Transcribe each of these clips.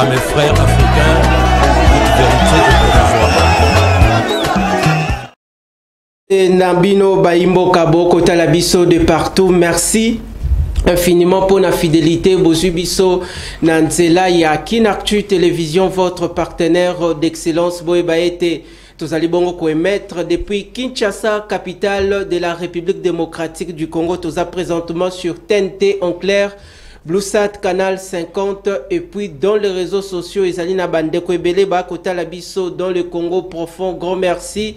à mes frères africains, toute vérité est provisoire. Nabino Baimbo Kaboko Talabiso de partout, merci infiniment pour la fidélité. Bozubiso Nanzela Yakinactu Télévision, votre partenaire d'excellence. Boebaete, tous allez bon émettre depuis Kinshasa, capitale de la République démocratique du Congo. Tous à présentement sur TNT en clair, Bluesat Canal 50 et puis dans les réseaux sociaux. Isalina Bandeko Ebele Bakota Labiso dans le Congo profond. Grand merci.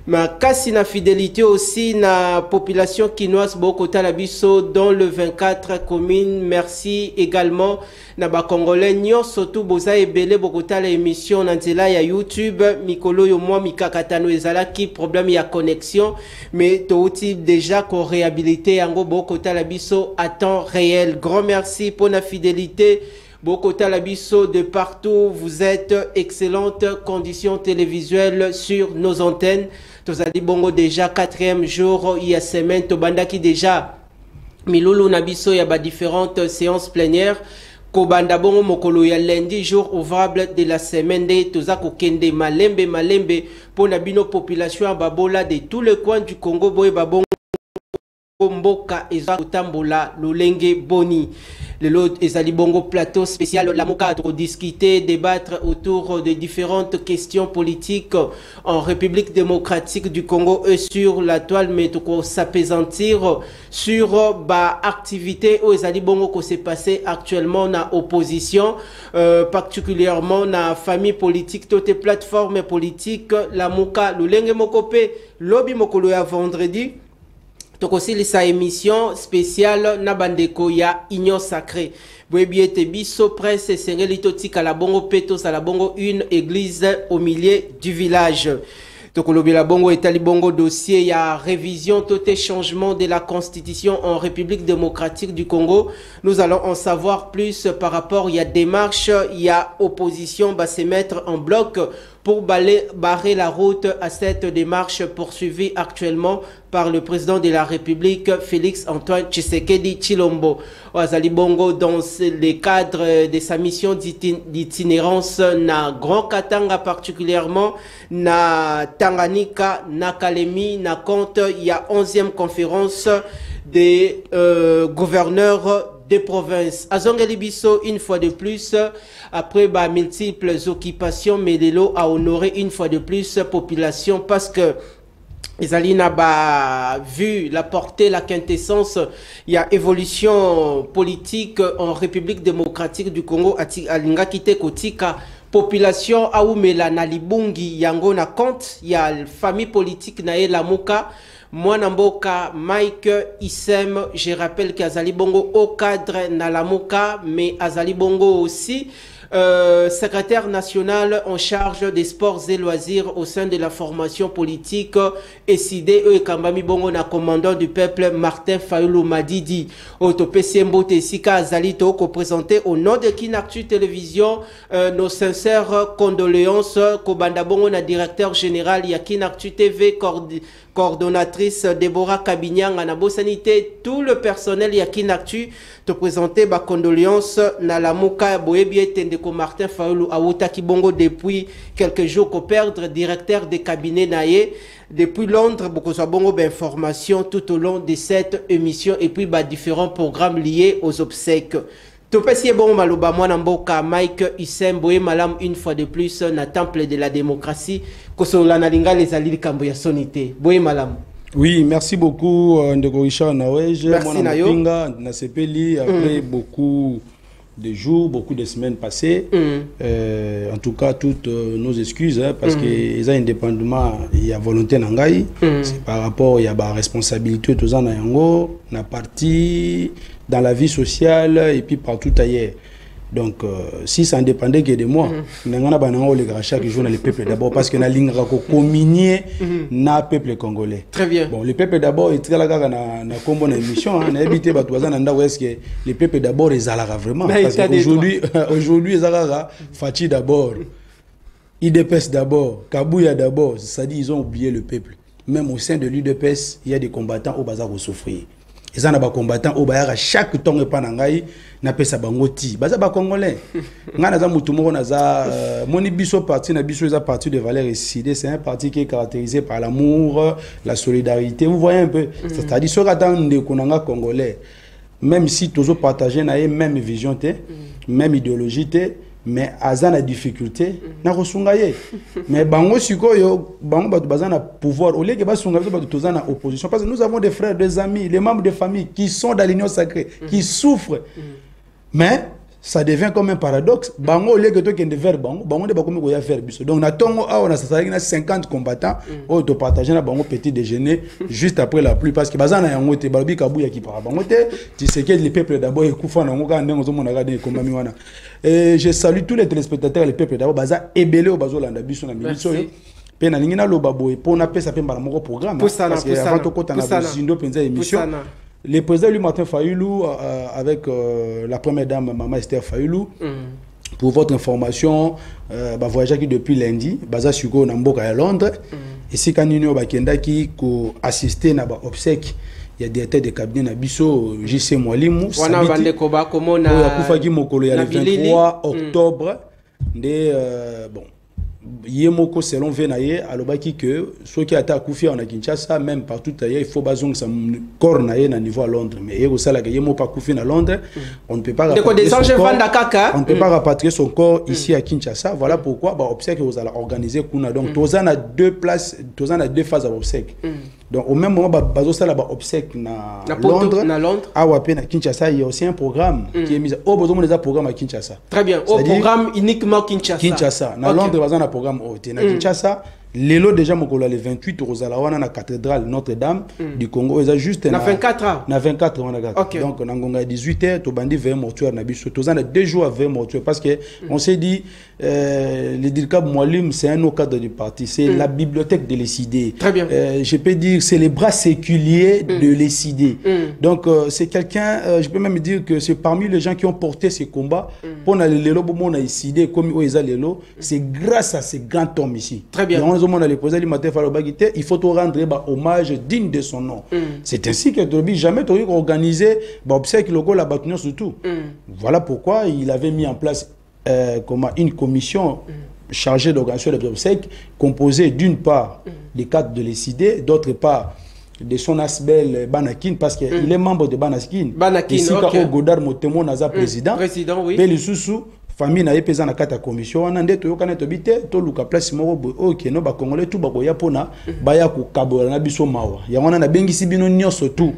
Ma kasi na fidélité aussi na population quinoise Bokota Labiso dans le 24 communes. Merci également na ba congolais nyo surtout boza ebele Bokota la émission na nzela ya YouTube mikolo yo moi mikakatano ezala ki problème ya connexion mais touti déjà ko réhabilité yango Bokota Labiso à temps réel. Grand merci pour la fidélité. Bokota Labiso de partout, vous êtes excellentes conditions télévisuelles sur nos antennes. Tozali bongo déjà 4e jour, il y a semaine, Tobandaki déjà Milulu Nabiso, il y a différentes séances plénières. Kobanda bongo mokolo ya lundi, jour ouvrable de la semaine de Tozako Kende Malembe pour Nabino population à Babola de tous les coins du Congo, Boye Babongo. Mboka eza kotambola lolenge boni le lot ezali bongo plateau spécial Lamuka pour discuter débattre autour de différentes questions politiques en République démocratique du Congo et sur la toile mais to s'apaisantir sur ba activité où ezali bongo ko s'est passé actuellement na opposition particulièrement na famille politique toutes les plateformes politiques Lamuka lolenge mokope lobby mokolo ya vendredi. Donc aussi sa émission spéciale Nabandeko ya Union Sacrée. Boebiete biso presse sengelito tika la bongo peto à la bongo une église au milieu du village. Donc le bongo etali bongo dossier il y a révision tout changement de la constitution en République démocratique du Congo. Nous allons en savoir plus par rapport il y a démarche, il y a opposition va se mettre en bloc pour barrer la route à cette démarche poursuivie actuellement par le président de la République, Félix Antoine Tshisekedi Tshilombo. Ozali bongo dans le cadre de sa mission d'itinérance na Grand Katanga particulièrement, na Tanganyika, na Kalemi, na compte, il y a 11e conférence des gouverneurs des provinces. Azongeli biso une fois de plus, après multiples occupations, Medelo a honoré une fois de plus population parce que Isalina a vu la portée, la quintessence, il y a évolution politique en République démocratique du Congo, à Lingakite Kotika, population Aoumela Nalibungi, Yango na compte, il y a famille politique Nae Lamuka, Mwanamboka, Mike Issem, je rappelle qu'Azali Bongo au cadre Nalamuka, mais Azali Bongo aussi, secrétaire national en charge des sports et loisirs au sein de la formation politique SID et Kambami Bongo na commandant du peuple Martin Fayulu Madidi. Autopé Mbote Sika Azali Toko présenté au nom de Kinactu Télévision nos sincères condoléances. Kobanda Bongo na directeur général ya Kinactu TV coordonnatrice Déborah Kabinyang Anabo Sanité, tout le personnel Yakinactu te présenter ma condoléance na la Mouka Boebi Tendeko Martin Faoulou Awota Kibongo depuis quelques jours qu'on perdre directeur des cabinets Naye depuis Londres beaucoup de bongo d'informations tout au long de cette émission et puis différents programmes liés aux obsèques. Topesi bon maloba mwana mboka Mike Issem boye malam une fois de plus na temple de la démocratie kosola na linga les alili kambo ya sonité boye malam. Oui, merci beaucoup Ndeko Richard Nawej mwana mpinga na sepeli après beaucoup de jours, beaucoup de semaines passées. En tout cas, toutes nos excuses, hein, parce que les indépendamment, il y a volonté n'angai, c'est par rapport, il y a la responsabilité tous en yango, na partie dans la vie sociale et puis partout ailleurs. Donc, si ça dépendait que de moi, chaque jour, le peuple d'abord, parce que nous avons communié na peuple congolais. Très bien. Bon, le peuple d'abord, il très là na combo na émission, on a habité est-ce que le peuple d'abord est là vraiment. Parce qu'aujourd'hui, aujourd'hui, Fati d'abord, IDPS d'abord, Kabouya d'abord, c'est-à-dire ils ont oublié le peuple. Même au sein de l'UDPS, il y a des combattants au bazar au souffrir. ils en a ba combattant au bayara chaque temps et panangai na pesa bangoti baza ba congolais ngana za mutu moko naza moni biso parti na biso eza parti de valeurs ici c'est un parti qui est caractérisé par l'amour la solidarité vous voyez un peu c'est-à-dire ce qu'attend de konanga congolais même si toujours partager na même vision même idéologie mais aza na difficulté na kosungaye mais bango sikoyo bango batu bazana pouvoir au lieu que basunga batu tozana opposition parce que nous avons des frères des amis les membres de famille qui sont dans l'union sacrée qui souffrent mais ça devient comme un paradoxe bango au lieu que toi qui est vers bango de bakomi ko ya faire biso donc na tongo a on a ça na 50 combattants au to partager na bango petit déjeuner juste après la pluie parce que bazana yango te balobi kabuya ki para bango te tu sais que le peuple d'abord ekufa na ngo ka ndengo zo mona ka de komami wana et je salue tous les téléspectateurs le peuple d'abord baza ebele au bazo landa biso na miliso pe na lingi na loba boy po na pesa pe mbala moko programme parce que avant to kota na zindo penza émission le président lui Martin Fayoulou avec la première dame maman Esther Fayoulou pour votre information voyageur qui depuis lundi baza suko na mboka ya Londres et si kanino bakenda ki ko assister na ba obsèque il y a des têtes de cabinet na biso JC Mwalimu wana bande ko ba komona ya kufa ki mokolo ya le 23 octobre de bon Yemoko selon Venaye alobaki que ceux qui attaquent Koufi en Kinshasa même partout ailleurs il faut bazong sa corps naie na niveau à Londres mais yego sala que Yemo pas Koufi na Londres on ne peut pas rapatrier son corps ici à Kinshasa voilà pourquoi bah obsèque vous allez organiser kuna donc tozana deux places tozana deux phases à obsèque donc au même moment bazo sala ba obsèque na Londres à Wape na Kinshasa il y a aussi un programme qui est mis au besoin des programmes à Kinshasa très bien au programme uniquement Kinshasa na Londres bazana programme au Kinshasa lelo déjà mokolo le 28 rozala wana na cathédrale Notre-Dame du Congo eza juste na 24 wana donc na ngonga 18h to bandi vers mortuaire na biso tozana 2 jours vers mortuaire parce que on s'est dit le Dirkab Mwalim c'est un autre cadre du parti c'est la bibliothèque de l'ECD très bien je peux dire c'est les bras séculiers de l'ECD donc c'est quelqu'un je peux même dire que c'est parmi les gens qui ont porté ces combats pour na lelo bomo na ECD comme oeza lelo c'est grâce à ces grands hommes ici très bien il faut rendre hommage digne de son nom. C'est ainsi que jamais tu as organisé obsèque logo la bâtonnière surtout. Voilà pourquoi il avait mis en place une commission chargée d'organisation des obsèques composée d'une part des cadres de l'ECD, d'autre part de son asbel Banakin parce qu'il est membre de Banakin. Ici quand Godard Motemo naza président oui. Mais le sous famille na epeza na kata commission wana nde to yokana to bite to luka place moko OK no ba congolais tout ba ko ya pona ba ya ko kabola na biso mawa ya wana na bengisi bino nyonso tout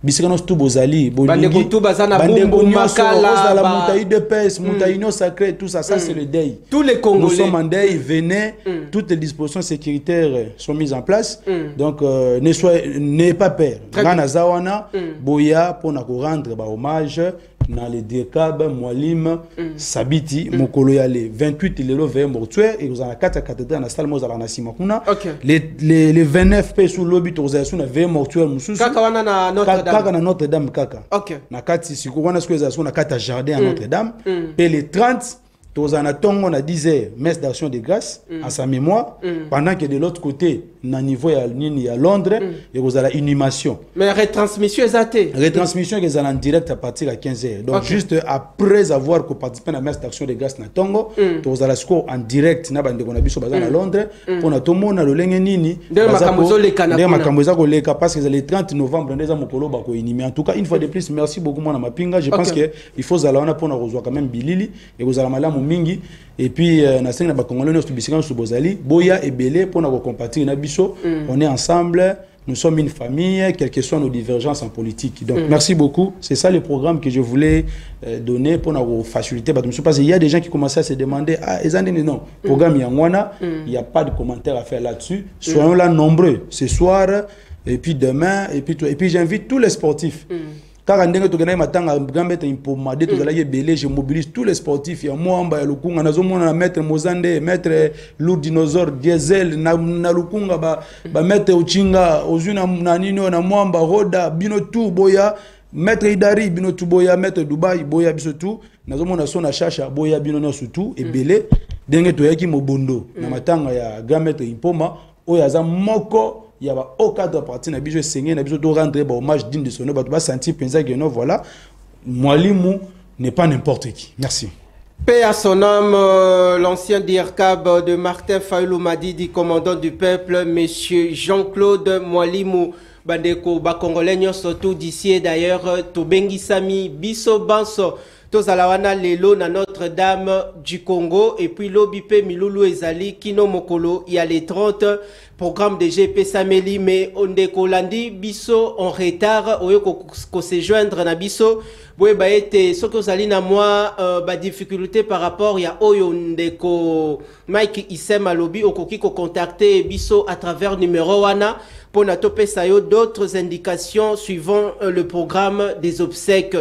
bisika no tout bozali bolingi tout bazana bombo makala la montagne de pes montagne union sacrée tout ça c'est le deuil tous les Congolais nous sommes en deuil venez toutes les dispositions sécuritaires sont mises en place donc n'ayez pas peur ngana zawana boya pona ko rendre ba hommage dans les Dirkab Mwalim Sabiti mokolo ya le 28 lelo vers mortuaire et vous en a 4 cathédrale na salle mozala na simakuna les 29 pe sous lobby autorisation na vers mortuaire mususu kaka wana na Notre-Dame na Notre-Dame kaka na kati siku wana sikoza na kata jardin à Notre-Dame et les 30 tozana tongo na 10h messe d'action de grâce à sa mémoire pendant que de l'autre côté na niveau ya nini ya Londres et vous avez inhumation mais retransmission est en direct à partir de 15h donc juste après avoir participé à la messe d'action de grâce na tongo vous avez score en direct na bande kona biso bazana Londres pour na tomo na lolenge nini makamboza ko leka parce que le 30 novembre ndeza mokolo ba ko inhumé en tout cas une fois de plus merci beaucoup mona mapinga je pense que il faut zala wana pour na rejoindre quand même bilili et vous allez malamu mingi et puis na senga ba congolais no subisika so bozali boya ebele pour na ko compatir na biso on est ensemble nous sommes une famille quelles que soient nos divergences en politique donc merci beaucoup c'est ça le programme que je voulais donner pour na faciliter parce qu'il y a des gens qui commençaient à se demander non programme yangwana il y a pas de commentaires à faire là-dessus soyons là nombreux ce soir et puis demain et puis j'invite tous les sportifs car ndenge tokena matanga gambeta impomade tozala yebele je mobilise tous les sportifs ya mwamba ya lukunga nazomona na maître Mozande maître Lourd Dinosaure Diesel na lukunga ba maître Uchinga ozuna na nino na mwamba Roda bino tout boya maître Idari bino tout boya maître Dubai boya biso tout nazomona sona chacha boya bino no surtout ebele ndenge toyaki mobondo na matanga ya grand maître Impoma oyo aza moko il y a au cadre parti na biso sengé na biso to rendre hommage digne de son nom, ba sentir penser que non voilà Mwalimu n'est pas n'importe qui. Merci. Paix à son âme, l'ancien DIRCAB de Martin Fayulu Madidi, commandant du peuple, monsieur Jean-Claude Mwalimu Bandeko Bakongolais, surtout d'ici et d'ailleurs, Tobengi Sami, Biso Banso, Tozalawana Lelo, na Notre-Dame du Congo, et puis Lobipe Milulu Ezali, Kino Mokolo, il y a les 30 programmes de GP Sameli, mais Ondeko Landi, Biso en retard, Oyo ko se joindre na Biso, Boye ba ete, ce que Zali na moi, difficulté par rapport, il y a Oyo Ndeko Mike Issem Alobi, Okoki ko contacter Biso à travers numéro wana, pour na topé sayo d'autres indications suivant le programme des obsèques.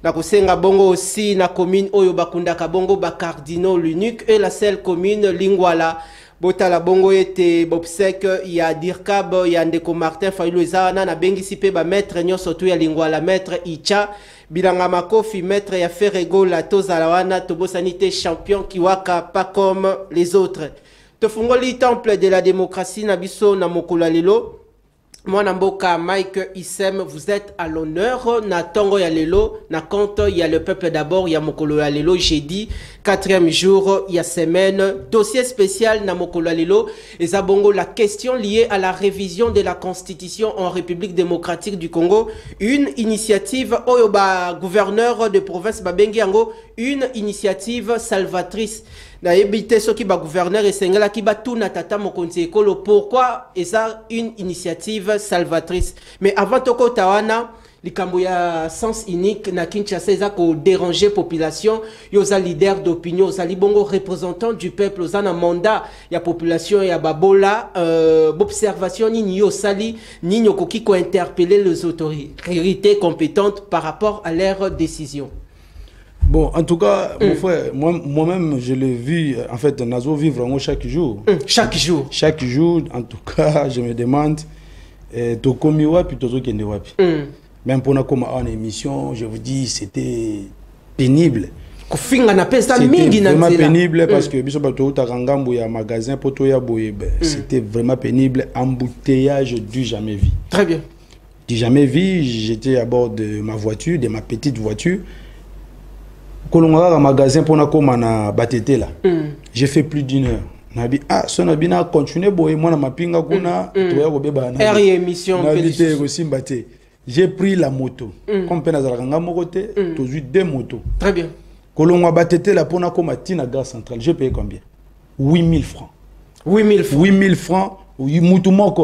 Na kosenga bongo aussi na commune Oyo Bakunda Kabongo Bakardino l'unique et la seule commune Lingwala. Botala bongo ete bobsek ya DIRCAB ya Ndeko Martin Fayulu ezana na bengi sipe ba maître nyonso tu ya Lingwala maître Icha bilanga makofi maître ya Ferrego la tozalawana tobosanité champion kiwaka pas comme les autres. Tofungoli temple de la démocratie na biso na mokolo lelo. Moi Namboka Mike Issem, vous êtes à l'honneur. Na Tongo ya lelo, na compte il y a le peuple d'abord, il y a Mokolo ya lelo jeudi, 4e jour, il y a semaine, dossier spécial na Mokolo ya lelo, et Zabongo la question liée à la révision de la constitution en République démocratique du Congo, une initiative Oyoba gouverneur de province Babengi Ango, une initiative salvatrice. Na ebité ce qui ba gouverneur et sengala qui ba tout na tata mokonzi ekolo, pourquoi est ça une initiative salvatrice? Mais avant toko tawana likambo ya sens unique na Kinshasa eza ko déranger population, yoza leader d'opinion, yoza libongo représentant du peuple, yoza na mandat ya population ya babola observation ni yo sali ni nyokoki ko interpeller les autorités compétentes par rapport à leurs décisions. Bon, en tout cas, mon frère, moi-même, je l'ai vu, en fait, Nazo vivre chaque jour. Chaque jour. Chaque jour, en tout cas, je me demande, Tokomi wapi, Tozo Kende wapi. Même pour une émission, je vous dis, c'était pénible. C'était vraiment pénible parce que c'était vraiment pénible. Embouteillage du jamais vu. Très bien. Du jamais vu, j'étais à bord de ma voiture, de ma petite voiture. Kolonga magasin pour na koma na batete là. J'ai fait plus d'une heure. Nabi son abina continuer boy moi na mapinga kuna toya ko beba na. Émission j'ai pris la moto. Comme pena za kanga mokote, tozu deux motos. Très bien. Kolonga batete là pour na koma tina gare centrale. J'ai payé combien? 8000 francs. 8000 francs. 8000 francs.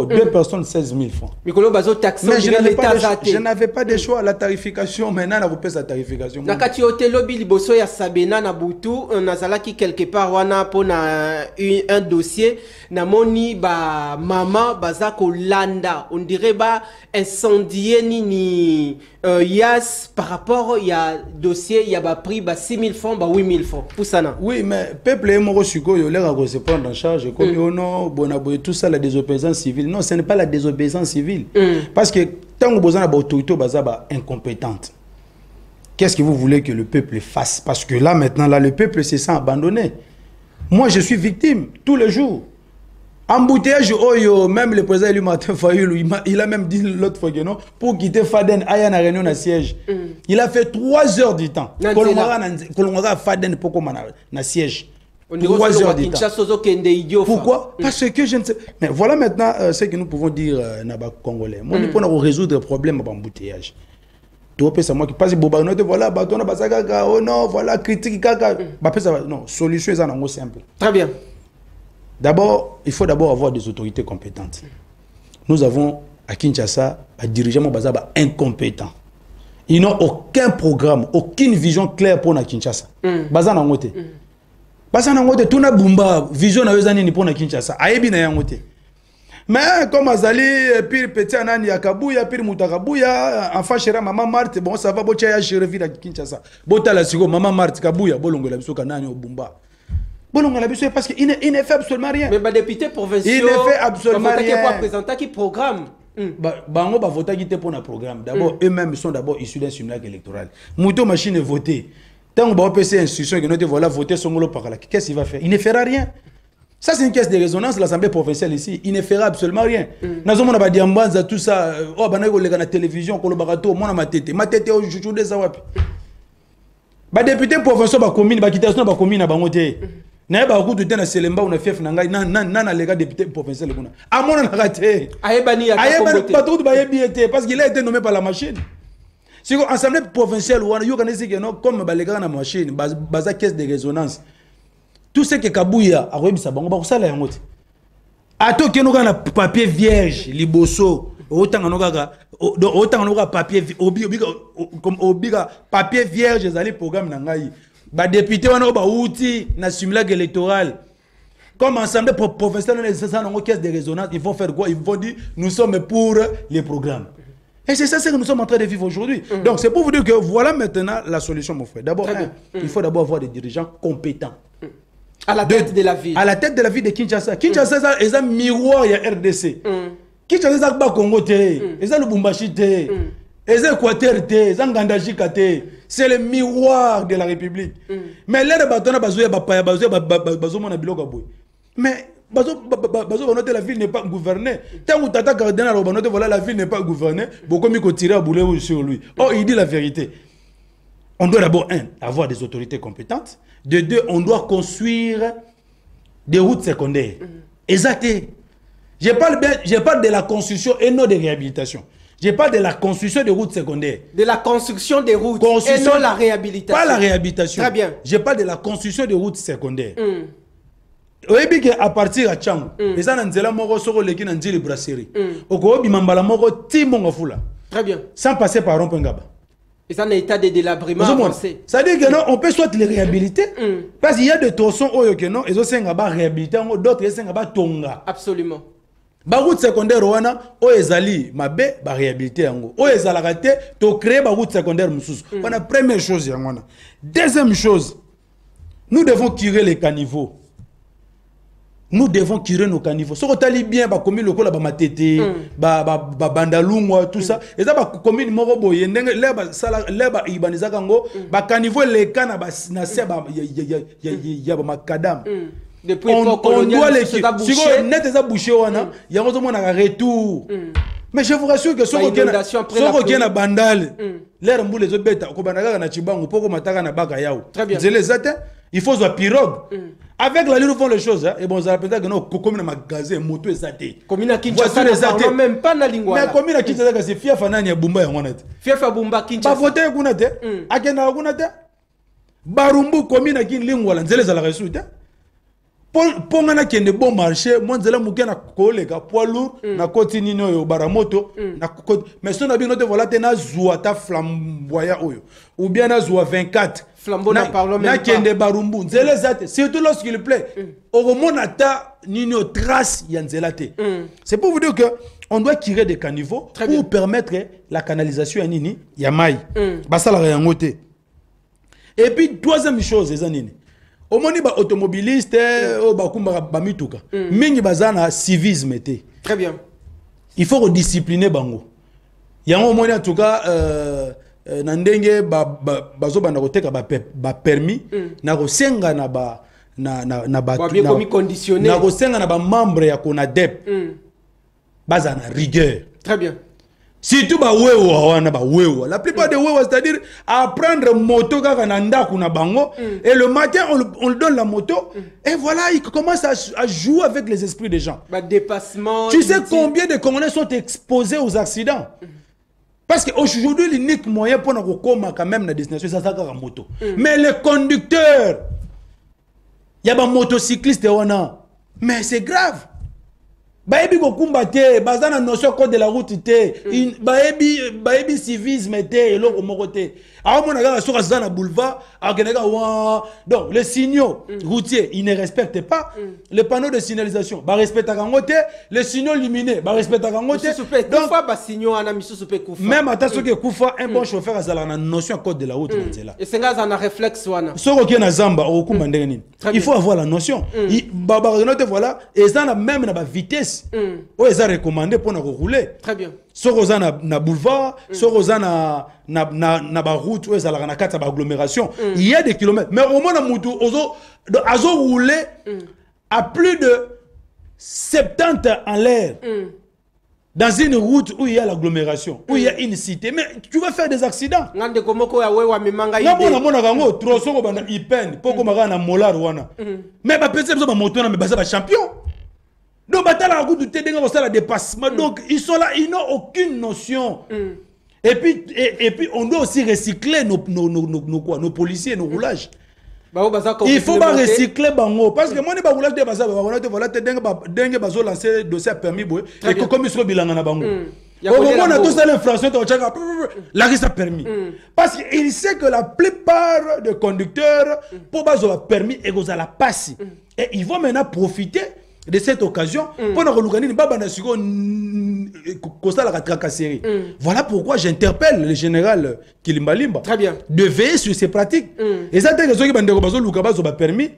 Deux personnes, 16 000 francs. Mais je n'avais pas de choix. La tarification, maintenant, on repère sa tarification. Nakati hotelobi liboso ya Sabena na Butu, nazalaki quelque part wana pona un dossier, namoni ba mama bazako landa, on dirait ba incendié ni yas par rapport ya dossier, il y a ba prix ba 6 000 francs, ba 8 000 francs. Pour ça na. Oui, mais peuple est mort suko yo l'air à se prendre en charge comme non, bonaboy tout ça la désobéissance civile. Non, ce n'est pas la désobéissance civile. Parce que tant que vous avez une autorité incompétente, qu'est-ce que vous voulez que le peuple fasse? Parce que là, maintenant, là, le peuple se sent abandonné. Moi, je suis victime tous les jours. Embouteillage, même le président Eli Martin Fayulu, il a même dit l'autre fois que non, pour quitter Faden, Aya na réunion na siège. Il a fait 3 heures du temps. Kolonga Faden pour qu'on na siège. 3 heures de temps. Pourquoi? Parce que je ne sais. Mais voilà maintenant ce que nous pouvons dire Naba Congolais. Moi, nous pouvons résoudre le problème d'embouteillage. C'est moi qui passe Boba note voilà bateau na basaka oh non voilà critique kaka non solution est en simple. Très bien. D'abord, il faut d'abord avoir des autorités compétentes. Nous avons à Kinshasa un dirigeant bazaba incompétent. Ils n'ont aucun programme, aucune vision claire pour na Kinshasa. Bazana ngote. Bazana ngote tuna bumba vision na wezani ni pour na Kinshasa. Ayebi na yangote. Mais comme Azali, puis petit anani ya Kabuya, puis Mutakabuya, enfant chéra maman Marthe, bon ça va bocha ya chérevi na Kinshasa. Bota la sigo maman Marthe Kabuya, bolongo la biso kanani au bumba. Bolongo la biso parce qu'il ne fait absolument rien. Mais député provincial, il ne fait absolument rien. Pour présenter qui programme. Bango ba voter qui pour un programme. D'abord eux-mêmes sont d'abord issus d'un simulacre électoral. Mouto machine est votée. Tant que ba PC institution que nous voilà voter son molo par là. Qu'est-ce qu'il va faire? Il ne fera rien. Ça, c'est une caisse de résonance, l'Assemblée provinciale ici. Il ne fera absolument rien. Nous avons dit que tout ça, oh, la télévision, ma tête, aujourd'hui, ça va. Les députés provinciaux, les communes, les quittés, les communes, les communes, na ba ku tutena selemba una fief na ngai na lega député provincial kuna amona na raté ayebani ya ayebani patrouille ba yebiete parce qu'il a été nommé par la machine. Si l'Assemblée provinciale wana yo kanisi que non comme ba lega na machine baza caisse de résonance tout ce que Kabuya a rebisa bango ba kusala yango te ato ke no kana papier vierge liboso otanga no kaka papier obiga papier vierge ezali programme na ngai. Les députés ont un outil na simulacre électoral. Comme ensemble professionnel une caisse de résonance, ils vont faire quoi? Ils vont dire nous sommes pour les programmes. Et c'est ça que nous sommes en train de vivre aujourd'hui. Donc c'est pour vous dire que voilà maintenant la solution, mon frère. D'abord, il faut d'abord avoir des dirigeants compétents. À la tête de la ville. À la tête de la ville de Kinshasa. Kinshasa est un miroir il y a RDC. Kinshasa est un Congo, est un Lubumbashi, est un Équateur, est un Gandajika. C'est le miroir de la République. Mais là, les bâtons, mais la ville n'est pas gouvernée. Tant que Tata Cardinal, voilà, la ville n'est pas gouvernée. Beaucoup mieux tirer à boulet sur lui. Oh, il dit la vérité. On doit d'abord, avoir des autorités compétentes. De deux, on doit construire des routes secondaires. Exact. Je parle de la construction et non de réhabilitation. Je parle de la construction des routes secondaires. De la construction des routes et non la réhabilitation. Pas la réhabilitation. Très bien. Je parle de la construction des routes secondaires. Oui, à partir de Tchang, les gens ont moko soko leki na ndili brasserie. Oko bimambala moko timonga fula. Très bien. Sans passer par Rompengaba. Et ça, un état de délabrement avancé. Ça veut dire que non, on peut soit les réhabiliter. Parce qu'il y a des tronçons que non, ils ont réhabilité, d'autres ils ont tonga. Absolument. Ba route secondaire wana o ezali mabe ba réhabiliter yango o ezala raté to créer ba route secondaire mususu. On a première chose yango na. Deuxième chose, nous devons curer les caniveaux. Nous devons curer nos caniveaux. Si on tali bien ba commune lokola ba matete ba bandalungwa tout ça et ça ba commune moko boye ndenge leba sala leba ibaniza kango ba caniveau les kana ba na se ba ya ba makadam. Depuis on doit les si on net ça bouché wana ya ngozo mona retour. Mais je vous rassure que ce qui est na bandal l'air mbou les obeta ko banaka na chibango poko mataka na baka yao. Il faut une pirogue. Avec la ligne, nous font les choses. Et bon, ça peut-être que nous, comme un magasin, moto et zaté. Comme une Kinshasa, même pas na lingua. Mais comme une Kinshasa, c'est fier fanani bumba ya ngona. Fier fa bumba Kinshasa. Pas voter kuna te. Akena kuna te. Barumbu comme une kin lingua la nzele za la resulta. Ponga na kende bon marché, moi nzela muke na kolega poids lourd na kotini no yo baramoto na mais son abi note voilà te na zuata flamboya oyo ou bien na zua 24 flambeau na parlons même na kende barumbu nzela zate surtout lorsqu'il plaît au remona ta nino trace ya nzela te. C'est pour vous dire que on doit tirer des caniveaux pour permettre la canalisation ya nini ya mai basala ya ngote. Et puis troisième chose les nini au moni ba automobiliste o ba kumba ba mituka mingi bazana civisme té. Très bien. Il faut rediscipliner bango. Yango moni en tout cas na ndenge bazo bana koteka ba permis na kosenga na ba na conditionné na kosenga na ba membre ya CONADEP bazana rigueur. Très bien. Surtout ba wewa wana ba wewa. La plupart des wewa c'est-à-dire apprendre moto kaka na ndaku na bango et le matin on lui donne la moto et voilà il commence à jouer avec les esprits des gens. Bah dépassement. Tu sais combien de Congolais sont exposés aux accidents? Parce qu'aujourd'hui l'unique moyen pour nous comment quand même la destination c'est ça la moto. Mais les conducteurs il y a des motocyclistes wana mais c'est grave. Baebi bokumba te bazana notion code de la route te baebi civisme te eloko moko te aomona kaka soka zana boulevard akeneka wa donc les signaux routiers ils ne respectent pas les panneaux de signalisation ba respecta kango te les signaux lumineux ba respecta kango te donc ba signaux ana misusu pe kufa même ata soki kufa un bon chauffeur azala na notion code de la route nzela et senga za na réflexe wana soko ki na zamba okumba ndenge nini il faut avoir la notion ba note voilà et ça même na ba vitesse oh, ils ont recommandé pour nous rouler. Très bien. Soroza na boulevard, soroza na ba route, où ils ont agglomération. Il y a des kilomètres. Mais au moins, azo rouler à plus de 70 en l'air. Dans une route où il y a l'agglomération, où il y a une cité, mais tu vas faire des accidents. Mais champion. Donc, donc, ils sont là, ils n'ont aucune notion. Et puis, on doit aussi recycler nos policiers, nos roulages. Il faut pas recycler bango parce que moi ne roulage de basa voilà dengue bazo lancer dossier permis et comme il se bilanga na bango. On a tous l'inflation la risque permis parce qu'il sait que la plupart des conducteurs pour bazo permis et goza la passe et ils vont maintenant profiter de cette occasion pour organiser la tracasserie. Voilà pourquoi j'interpelle le général Kilimbalimba de veiller sur ces pratiques. Et ça, c'est ce qui permis.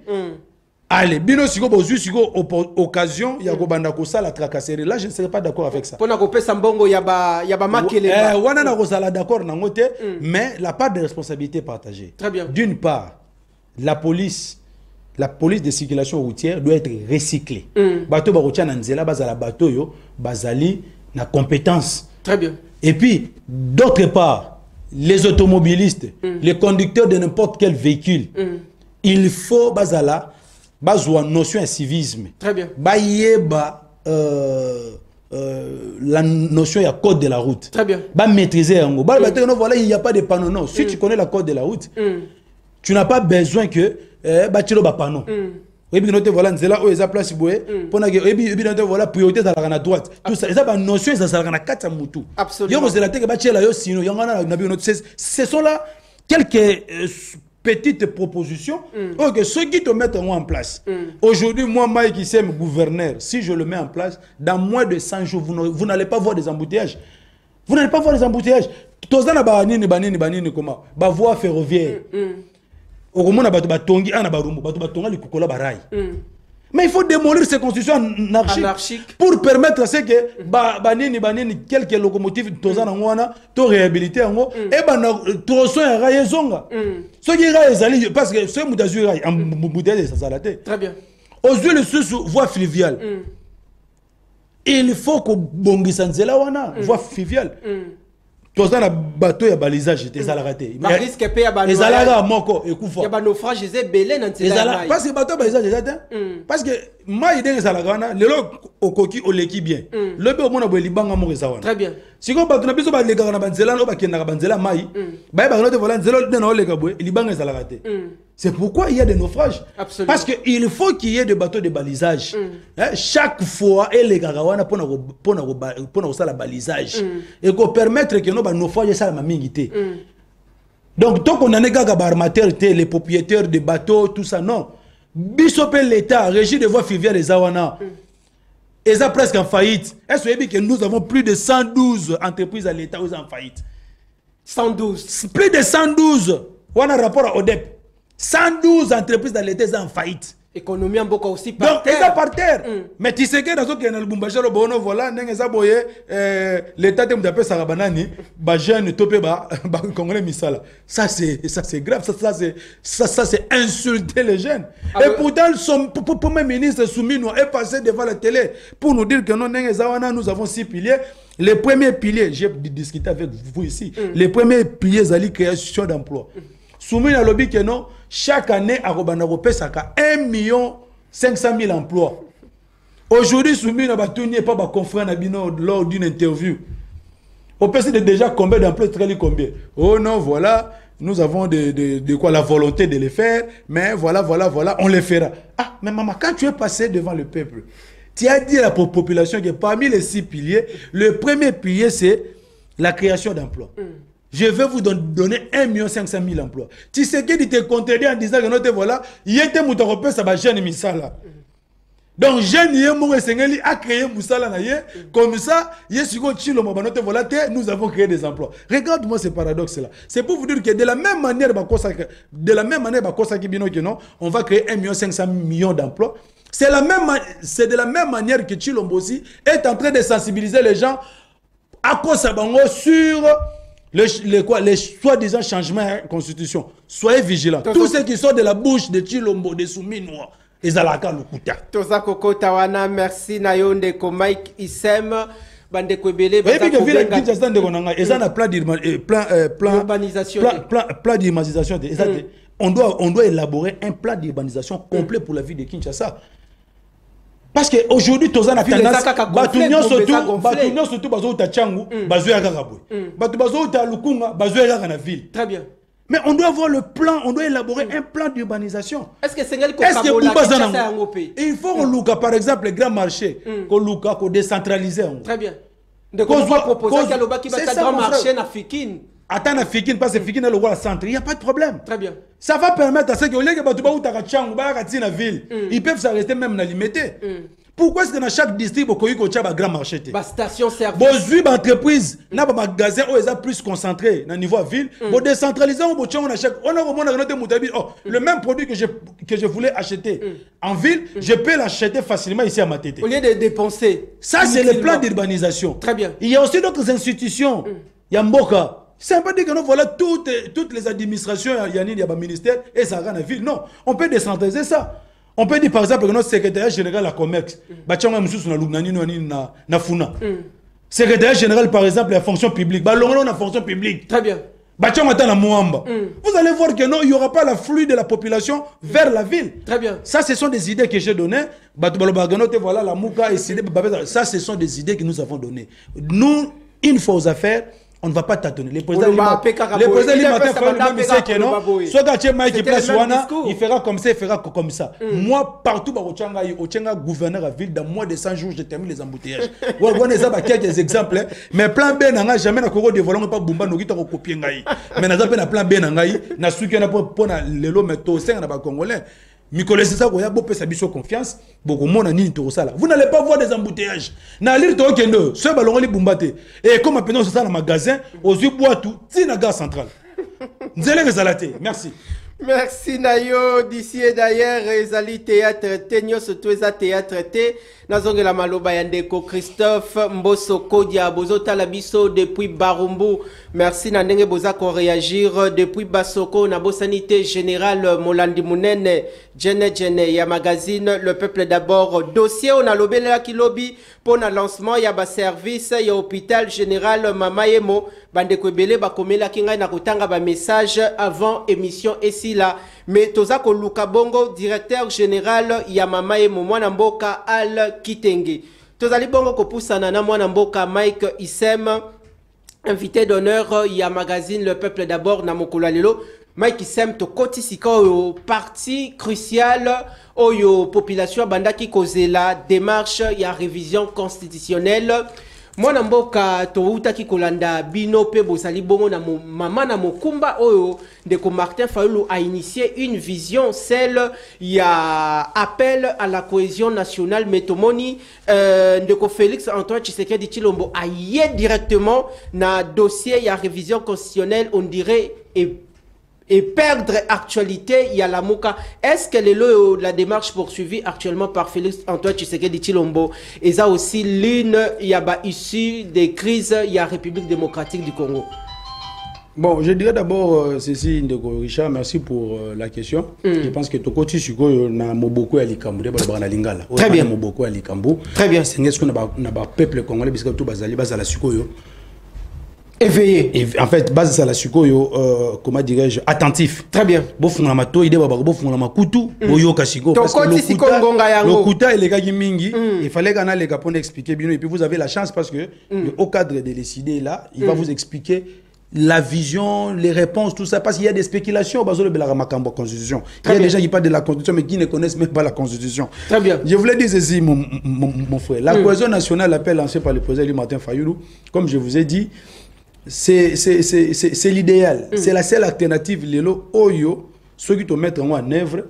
Allez, bino siko bozu siko occasion ya kobanda kosa la tracasserie. Là, je ne serais pas d'accord avec ça. Pona kopesa mbongo yaba makele. Wana na kosala d'accord na ngote, mais la part de responsabilité partagée. Très bien. D'une part, la police de circulation routière doit être recyclée. Bateau barotia na nzela bazala bateau yo bazali na compétence. Très bien. Et puis d'autre part, les automobilistes, les conducteurs de n'importe quel véhicule, il faut bazala bazwa notion de civisme. Très bien. Bayeba la notion de code de la route. Très bien. Ba maîtriser en voilà, il n'y a pas de panneau. Non, si tu connais la code de la route, tu n'as pas besoin que bâtilo ba panneau. Et puis noter voilà nzela o eza place boye pona que et puis noter voilà priorité dans la droite. Tout ça ça ba notion ça ça na kata mutu. Absolument. Yo zela te que bâtila yo sino yo ngana na bi ce sont là quelques petites propositions que ceux qui te mettent en place. Aujourd'hui, moi, Mike qui c'est gouverneur, si je le mets en place, dans moins de 100 jours, vous n'allez pas voir des embouteillages. Vous n'allez pas voir des embouteillages. Tozana banini comment? Ba voie ferroviaire. Au moment où batongi ana barumbu, batonga likukola barai. Mais il faut démolir ces constructions anarchiques pour permettre à ce que banini quelques locomotives tozana ngwana to réhabiliter ngo et bana troso ya raye zonga. Ce qui raye zali parce que ce mudazu raye embouteillage ça salate. Très bien. Aux yeux sous voie fluviale. Il faut que bongisa nzela wana voie fluviale. Tozana bateau ya balisage des alaraté. Ba risque pe ya les alara moko ekufa. Ya ba naufrage zé belé na nzela. Parce que bateau balisage déjà parce que ma idée les alara lelo okoki oleki bien. Lobe omona bo libanga mo rezawana. Très bien. Siko bato na biso ba lega na banzela no ba kenda na banzela mai. Ba ba no te vola nzela na olega bo libanga za alaraté. C'est pourquoi il y a des naufrages. Absolument. Parce qu'il faut qu'il y ait des bateaux de balisage. Chaque fois, et les garawana pour ça la balisage. Et qu'on permettre que nos naufrages ça la mingité. Donc, tant qu'on a des armateurs, les propriétaires de bateaux, tout ça, non. Bisopé l'État, régie de voies fluviales des Awana. Et ça presque en faillite. Est-ce que nous avons plus de 112 entreprises à l'État en faillite? 112. Plus de 112. On a un rapport à ODEP. 112 entreprises dans l'État en faillite. Économie en beaucoup aussi par terre. Donc, ils sont par terre. Mais tu sais que dans ce qu'il y a dans le Bumbaché, le Bono, voilà, l'État de Mdapé Sarabanani, Bajen, Topeba, Congolais Misala. Ça, c'est grave. Ça, c'est insulter les jeunes. Et pourtant, son premier ministre Soumino est passé devant la télé pour nous dire que nous avons 6 piliers. Les premiers piliers, j'ai discuté avec vous ici, les premiers piliers, c'est la création d'emplois. Soumino a lobby que non. Chaque année, à Robanaropé, ça a 1 500 000 emplois. Aujourd'hui, Soumi n'a pas confrère lors d'une interview. On peut se dire déjà combien d'emplois, très combien. Oh non, voilà, nous avons de quoi la volonté de les faire, mais voilà, on les fera. Ah, mais maman, quand tu es passé devant le peuple, tu as dit à la population que parmi les 6 piliers, le premier pilier, c'est la création d'emplois. Je vais vous donner 1 500 000 emplois. Tu sais qu'il te contredit en disant que notre voilà, il y a des moutons ça va jeune misala. Donc jeune yé a créé Moussala comme ça, nous avons créé des emplois. Regarde-moi ce paradoxe là. C'est pour vous dire que de la même manière on va créer 1 500 000 d'emplois. C'est de la même manière que Chilombosi est en train de sensibiliser les gens à cause sur les soi-disant changements de la Constitution. Soyez vigilants. Tout ce qui sort de la bouche de Chilombo, de Souminois, ezalaka lokuta. Toza kokota wana merci na yo ndeko Mike Isem bande kwebele ba ko vile Kinshasa ndeko nanga ezana plan d'urbanisation on doit élaborer un plan d'urbanisation complet pour la ville de Kinshasa. Parce que aujourd'hui tous a tendance surtout bazo ta changu bazo ya kakabwe bazo ta lukunga bazo ya kana ville. Très bien. Mais on doit avoir le plan, on doit élaborer un plan d'urbanisation. Est-ce que c'est il faut qu'on loue par exemple les grands marchés, qu'on loue, qu'on décentralise. Très bien. De quoi proposer qu'il y a le grand marché na Fikine. Attends na Fikine parce que Fikine est le centre, il n'y a pas de problème. Très bien. Ça va permettre à ceux qui ont les la ville, ils peuvent s'arrêter même dans limité. Pourquoi est-ce que dans chaque district, il y a un grand marché? Station service. Bon, entreprise, n'a pas magasin où ils sont plus concentrés dans le niveau ville. Bon, décentraliser, on a le même produit que je voulais acheter en ville, je peux l'acheter facilement ici à Matete. Au lieu de dépenser. Ça, c'est le plan d'urbanisation. Très bien. Il y a aussi d'autres institutions. Il y a Mboka. C'est un peu dire que nous voilà toutes les administrations, il y a un ministère et ça rend la ville. Non, on peut décentraliser ça. On peut dire par exemple que notre secrétaire général à Comex, secrétaire général par exemple la fonction publique, la fonction publique. Très bien. Vous allez voir que non, il n'y aura pas l'afflux de la population vers la ville. Très bien. Ça, ce sont des idées que j'ai données. Voilà, la Mouka et ça, ce sont des idées que nous avons données. Nous, une fois aux affaires, on ne va pas tâtonner. Les présidents il fera comme ça, il fera comme ça. Moi, partout, au gouverneur à ville, dans moins de 100 jours, je termine les embouteillages. On a quelques exemples. Mais plan B, n'a jamais na koko de volant pas bomba no kita ko copier ngai. Mais n'a pas plan B na ngai, na suki na pour na lelo meto 5 na ba congolais. Mikole c'est ça qu'on a beaucoup de confiance. Beaucoup de monde ni tout ça là. Vous n'allez pas voir des embouteillages. Na lire to kendo, ce ballon li bumbate. Et comme maintenant c'est ça dans magasin, aux yeux bois tout, c'est la gare centrale. Nzele rezalate. Merci. Merci Nayo d'ici et d'ailleurs ezali théâtre tenyo surtout eza théâtre té nazonge la maloba yandeko Christophe Mboso Kodia bozota la biso depuis Barumbu. Merci na ndenge boza ko réagir depuis Basoko na bosanité générale Molandi Munene Jene ya magazine Le Peuple d'abord dossier on a lobela ki lobby pour na lancement ya ba service ya hôpital général Mamayemo bandeko ebele bakomela kinga na kotanga ba message avant émission ici là mais toza ko luka bongo directeur général ya Mamayemo mwana mboka Al Kitenge tozali bongo ko pusana na mwana mboka Mike Isem invité d'honneur ya magazine Le Peuple d'abord na mokolo lelo Mike Isem to koti sika oyo parti crucial oyo population bandaki kozela démarche ya révision constitutionnelle mwana mboka touta ki kolanda bino pe bosali bongo na mama na mokumba oyo ndeko Martin Fayulu a initié une vision celle ya appel à la cohésion nationale metomoni ndeko Félix Antoine Tshisekedi Tshilombo a yé directement na dossier ya révision constitutionnelle on dirait et perdre actualité, il y a la Mouka. Est-ce que la démarche poursuivie actuellement par Félix Antoine Tshisekedi Tshilombo et ça aussi l'une il y a issue des crises il y a République démocratique du Congo? Bon, je dirais d'abord ceci, Ndeko Richard, merci pour la question. Je pense que Tokoti Suko na Moboko Alikambu, très bien. Moboko Alikambu. Très bien. C'est ce qu'on a peuple congolais parce que tout bazali bazala Sukoyo. Éveillé. En fait, base à la sukoyo, comment dirais-je, attentif. Très bien. Bofuna mato ide baba bofuna makutu boyo kasiko parce que le kuta il est gagi mingi, il fallait qu'on a les gars pour expliquer bien et puis vous avez la chance parce que au cadre de décider là, il va vous expliquer la vision, les réponses, tout ça, parce qu'il y a des spéculations au de la Constitution. Il y a des gens qui parlent de la Constitution, mais qui ne connaissent même pas la Constitution. Très bien. Je voulais dire ceci, mon frère. La cohésion nationale, l'appel lancé par le président Martin Fayulu, comme je vous ai dit, c'est l'idéal. C'est la seule alternative. Lelo Oyo, ceux qui te mettent en œuvre,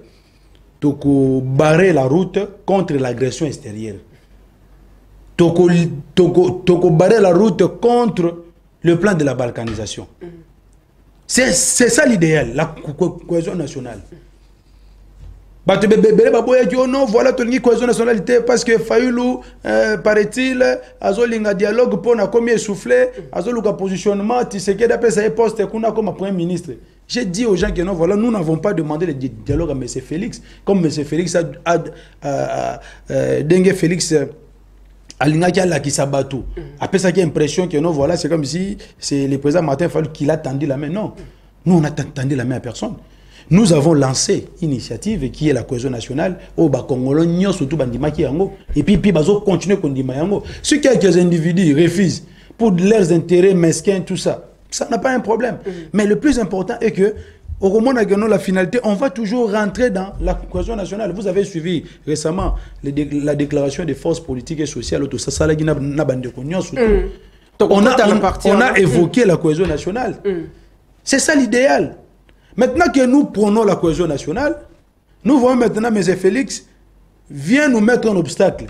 toko barrer la route contre l'agression extérieure. Toko barrer la route contre le plan de la balkanisation. C'est ça l'idéal, la cohésion nationale. Non, voilà ton cohésion nationalité parce que Fayulu, paraît-il, a dialogue pour na commis essoufflé, a positionnement, tu sais qu'il a fait poste comme premier ministre. J'ai dit aux gens que non, voilà, nous n'avons pas demandé le dialogue à M. Félix. Comme M. Félix Dengue Félix Alingaki ala Kisabatou. Après ça, qui a l'impression que non, voilà, c'est comme si c'est le président Martin Fayulu qui l'a tendu la main. Non, nous, on n'a tendu la main à personne. Nous avons lancé une initiative qui est la cohésion nationale au Bakongolo, surtout Bandima Kiyango. Et puis, bazo continuer Kondima Yango. Ceux qui quelques individus refusent pour leurs intérêts mesquins, tout ça, ça n'a pas un problème. Mais le plus important est que, au moment où la finalité, on va toujours rentrer dans la cohésion nationale. Vous avez suivi récemment la déclaration des forces politiques et sociales. On a évoqué la cohésion nationale. C'est ça l'idéal. Maintenant que nous prenons la cohésion nationale, nous voyons maintenant M. Félix vient nous mettre un obstacle.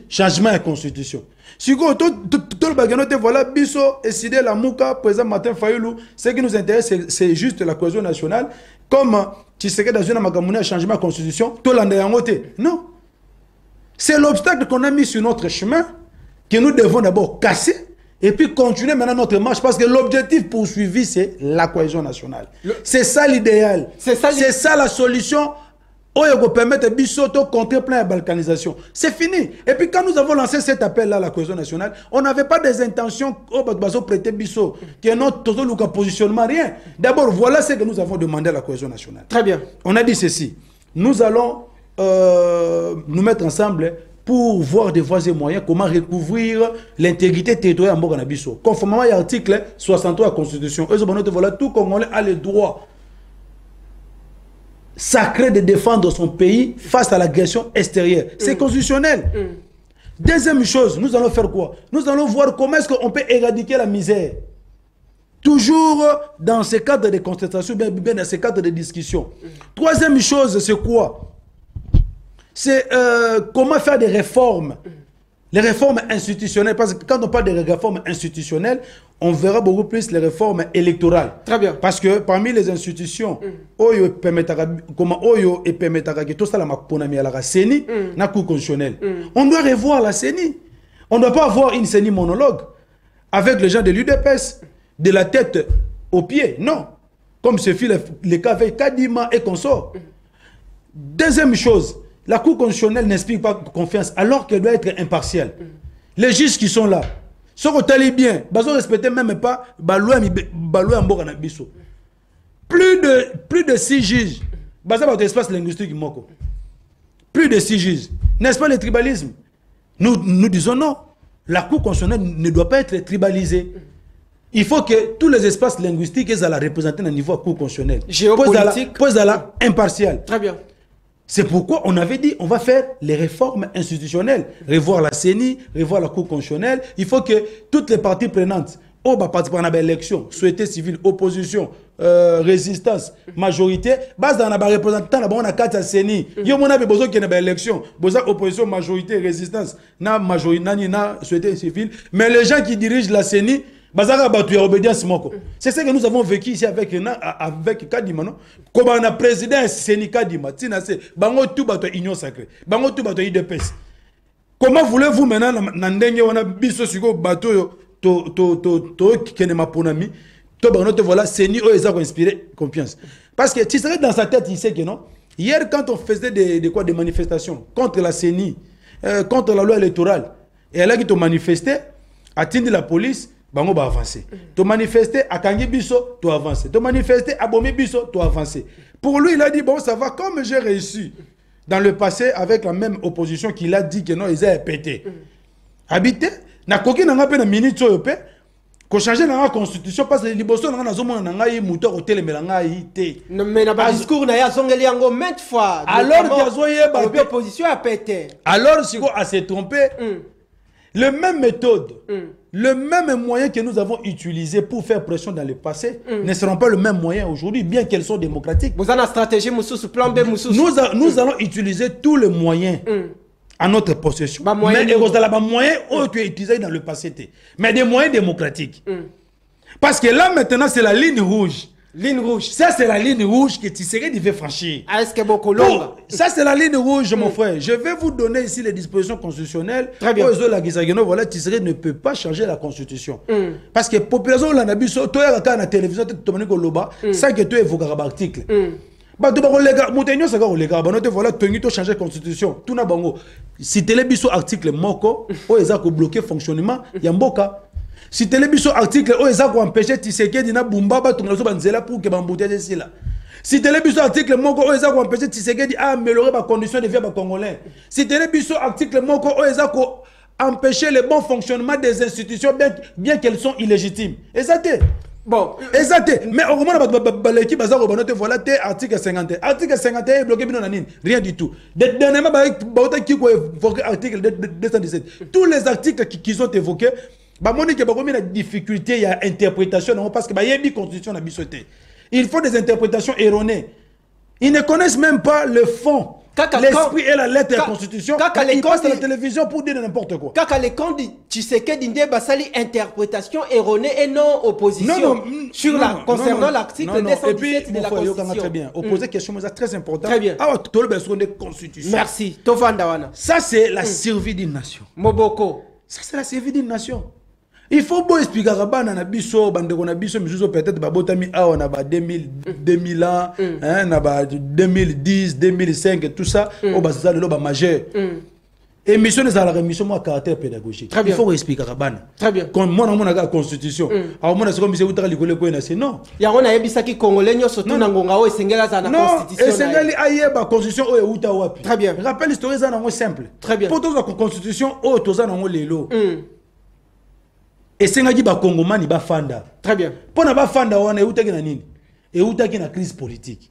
Changement de la constitution. Si tout le bagage, voilà, Bisso, décidé la Mouka, président Martin Fayulu, ce qui nous intéresse, c'est juste la cohésion nationale. Comme tu sais que dans une magamoune, un changement de la constitution, tout l'année en côté. Non. C'est l'obstacle qu'on a mis sur notre chemin que nous devons d'abord casser et puis continuer maintenant notre marche parce que l'objectif poursuivi, c'est la cohésion nationale. C'est ça l'idéal. C'est ça la solution. On permettre de contrer plein de balkanisation. C'est fini. Et puis quand nous avons lancé cet appel-là à la cohésion nationale, on n'avait pas des intentions de prêter Bisso, qui est notre positionnement, rien. D'abord, voilà ce que nous avons demandé à la cohésion nationale. Très bien. On a dit ceci. Nous allons nous mettre ensemble pour voir des voies et moyens comment recouvrir l'intégrité territoriale en Boganabiso. Conformément à l'article 63 de la Constitution, voilà, tout Congolais a le droit sacré de défendre son pays face à l'agression extérieure. C'est constitutionnel. Deuxième chose, nous allons faire quoi? Nous allons voir comment est-ce qu'on peut éradiquer la misère. Toujours dans ce cadre de concertation, bien dans ce cadre de discussion. Troisième chose, c'est quoi? C'est comment faire des réformes. Les réformes institutionnelles, parce que quand on parle de réformes institutionnelles, on verra beaucoup plus les réformes électorales. Très bien. Parce que parmi les institutions, Oyo et permettra que tout ça, la CENI, la Cour constitutionnelle. On doit revoir la CENI. On ne doit pas avoir une CENI monologue avec les gens de l'UDPS, de la tête aux pieds. Non. Comme ce fut le cas avec Kadima et consorts. Deuxième chose, la Cour constitutionnelle n'inspire pas confiance alors qu'elle doit être impartiale. Les juges qui sont là, ce qu'on t'a bien, ils ne respectent même pas plus de 6 juges. Basé sur l'espace linguistique. Plus de 6 juges. N'est-ce pas le tribalisme? Nous disons non. La Cour constitutionnelle ne doit pas être tribalisée. Il faut que tous les espaces linguistiques soient représentés au niveau de la Cour constitutionnelle. Géopolitique. Puis à la impartiale. Très bien. C'est pourquoi on avait dit on va faire les réformes institutionnelles, revoir la CENI, revoir la Cour constitutionnelle. Il faut que toutes les parties prenantes, participer à l'élection, société civile, opposition, résistance, majorité, base dans la représentant la bonne carte à CENI. Il y a besoin qu'il y ait une élection, besoin opposition, majorité, résistance, na majorité, na société civile. Mais les gens qui dirigent la CENI, c'est ce que nous avons vécu ici avec Kadima. Comme on a président Séni Kadima, bango tout bato union sacrée, bango tout bato IDPS. Comment voulez-vous maintenant n'andenge wana biso siko bato to kenema ponami to bango te voilà Séni o eza inspiré confiance. Parce que tu serais dans sa tête il sait que non. Hier quand on faisait des manifestations contre la CENI, contre la loi électorale, et elle a qui te manifesté, atteindre la police. Bango va avancer. Tu manifester à Kangi Bisso, tu avances. Tu manifester à Bomi Bisso, tu avances. Pour lui, il a dit, bon, ça va, comme j'ai réussi dans le passé avec la même opposition qu'il a dit que non, ils avaient pété. Habité, na koki n'a pas de minute sur le paix, qu'on change la constitution parce que les libosons n'ont pas de moteur au télé, mais mais n'a pas discours n'a songeli yango maintes fois. Alors que l'opposition a pété. Alors si on a s'est trompé, le même méthode. Le même moyen que nous avons utilisé pour faire pression dans le passé ne seront pas le même moyen aujourd'hui, bien qu'elles soient démocratiques. Vous avez une stratégie, plan B, nous allons utiliser tous les moyens à notre possession. Mais les moyens ont été utilisés dans le passé. Mais des moyens démocratiques. Parce que là, maintenant, c'est la ligne rouge. Ligne rouge. Ça, c'est la ligne rouge que Tshisekedi veut franchir. Est-ce que beaucoup longue? Ça, c'est la ligne rouge, mon frère. Je vais vous donner ici les dispositions constitutionnelles. Très bien. Voilà, Tshisekedi ne peut pas changer la constitution. Parce que la population, la nabiso, toi, à la télévision, tu es ça que tu évoques l'article. Voilà, tu as changé la constitution. Tout n'a pas si tu as article moko, ou ils ont bloqué fonctionnement, il y a mboka. Si tu as article, ou ils ont empêché Tshisekedi na bumbaba, tu as pour que bambouté ici là. Si tu as article moko, ou ils ont empêché Tshisekedi à améliorer ma condition de vie à Congolais. Si tu as article moko, ou ils ont empêché le bon fonctionnement des institutions, bien qu'elles sont illégitimes. Et ça t'est. Bon, exact. Mais au moment où l'équipe a dit voilà, t'es article 51. Article 51 est bloqué, rien du tout. Dernièrement, qui a évoqué l'article 217. Tous les articles qui sont évoqués, il y a une difficulté, il y a interprétation, parce que il y a une constitution à bisoter. Il faut des interprétations erronées. Ils ne connaissent même pas le fond. L'esprit et la lettre de la constitution, ils passent à la télévision pour dire n'importe quoi. Kaka les camps de Tshisekedi Ndé basali interprétation erronée et non opposition concernant l'article 217 de la Constitution. Très bien. Opposer question, mais c'est très important. Très bien. Ah, tout le besoin de constitution. Merci. Tovandawana. Ça c'est la survie d'une nation. Moboko. Ça c'est la survie d'une nation. Il faut bien expliquer à Rabana na biso bandeko na biso mizuzo peut-être babotami awa na ba 2000 ans hein na ba 2010 2005 et tout ça au basa le ba majeur. Émission des la rémission moi caractère pédagogique. Il faut expliquer à Rabana. Très bien. Comme moi na mona constitution. Alors moi na comme c'est utaka likole ko na c'est non. Ya ona yebisa ki congolais nyoso to na ngonga o esengela za na constitution. Non, esengeli ayeba constitution o uta wapi. Très bien. Rappel l'histoire za na ngo simple. Très bien. Pour toute la constitution o toza na ngo lelo. Et c'est un Congomani bafanda. Très bien. Pour na bafanda on est utaki na nini? Et utaki na crise politique.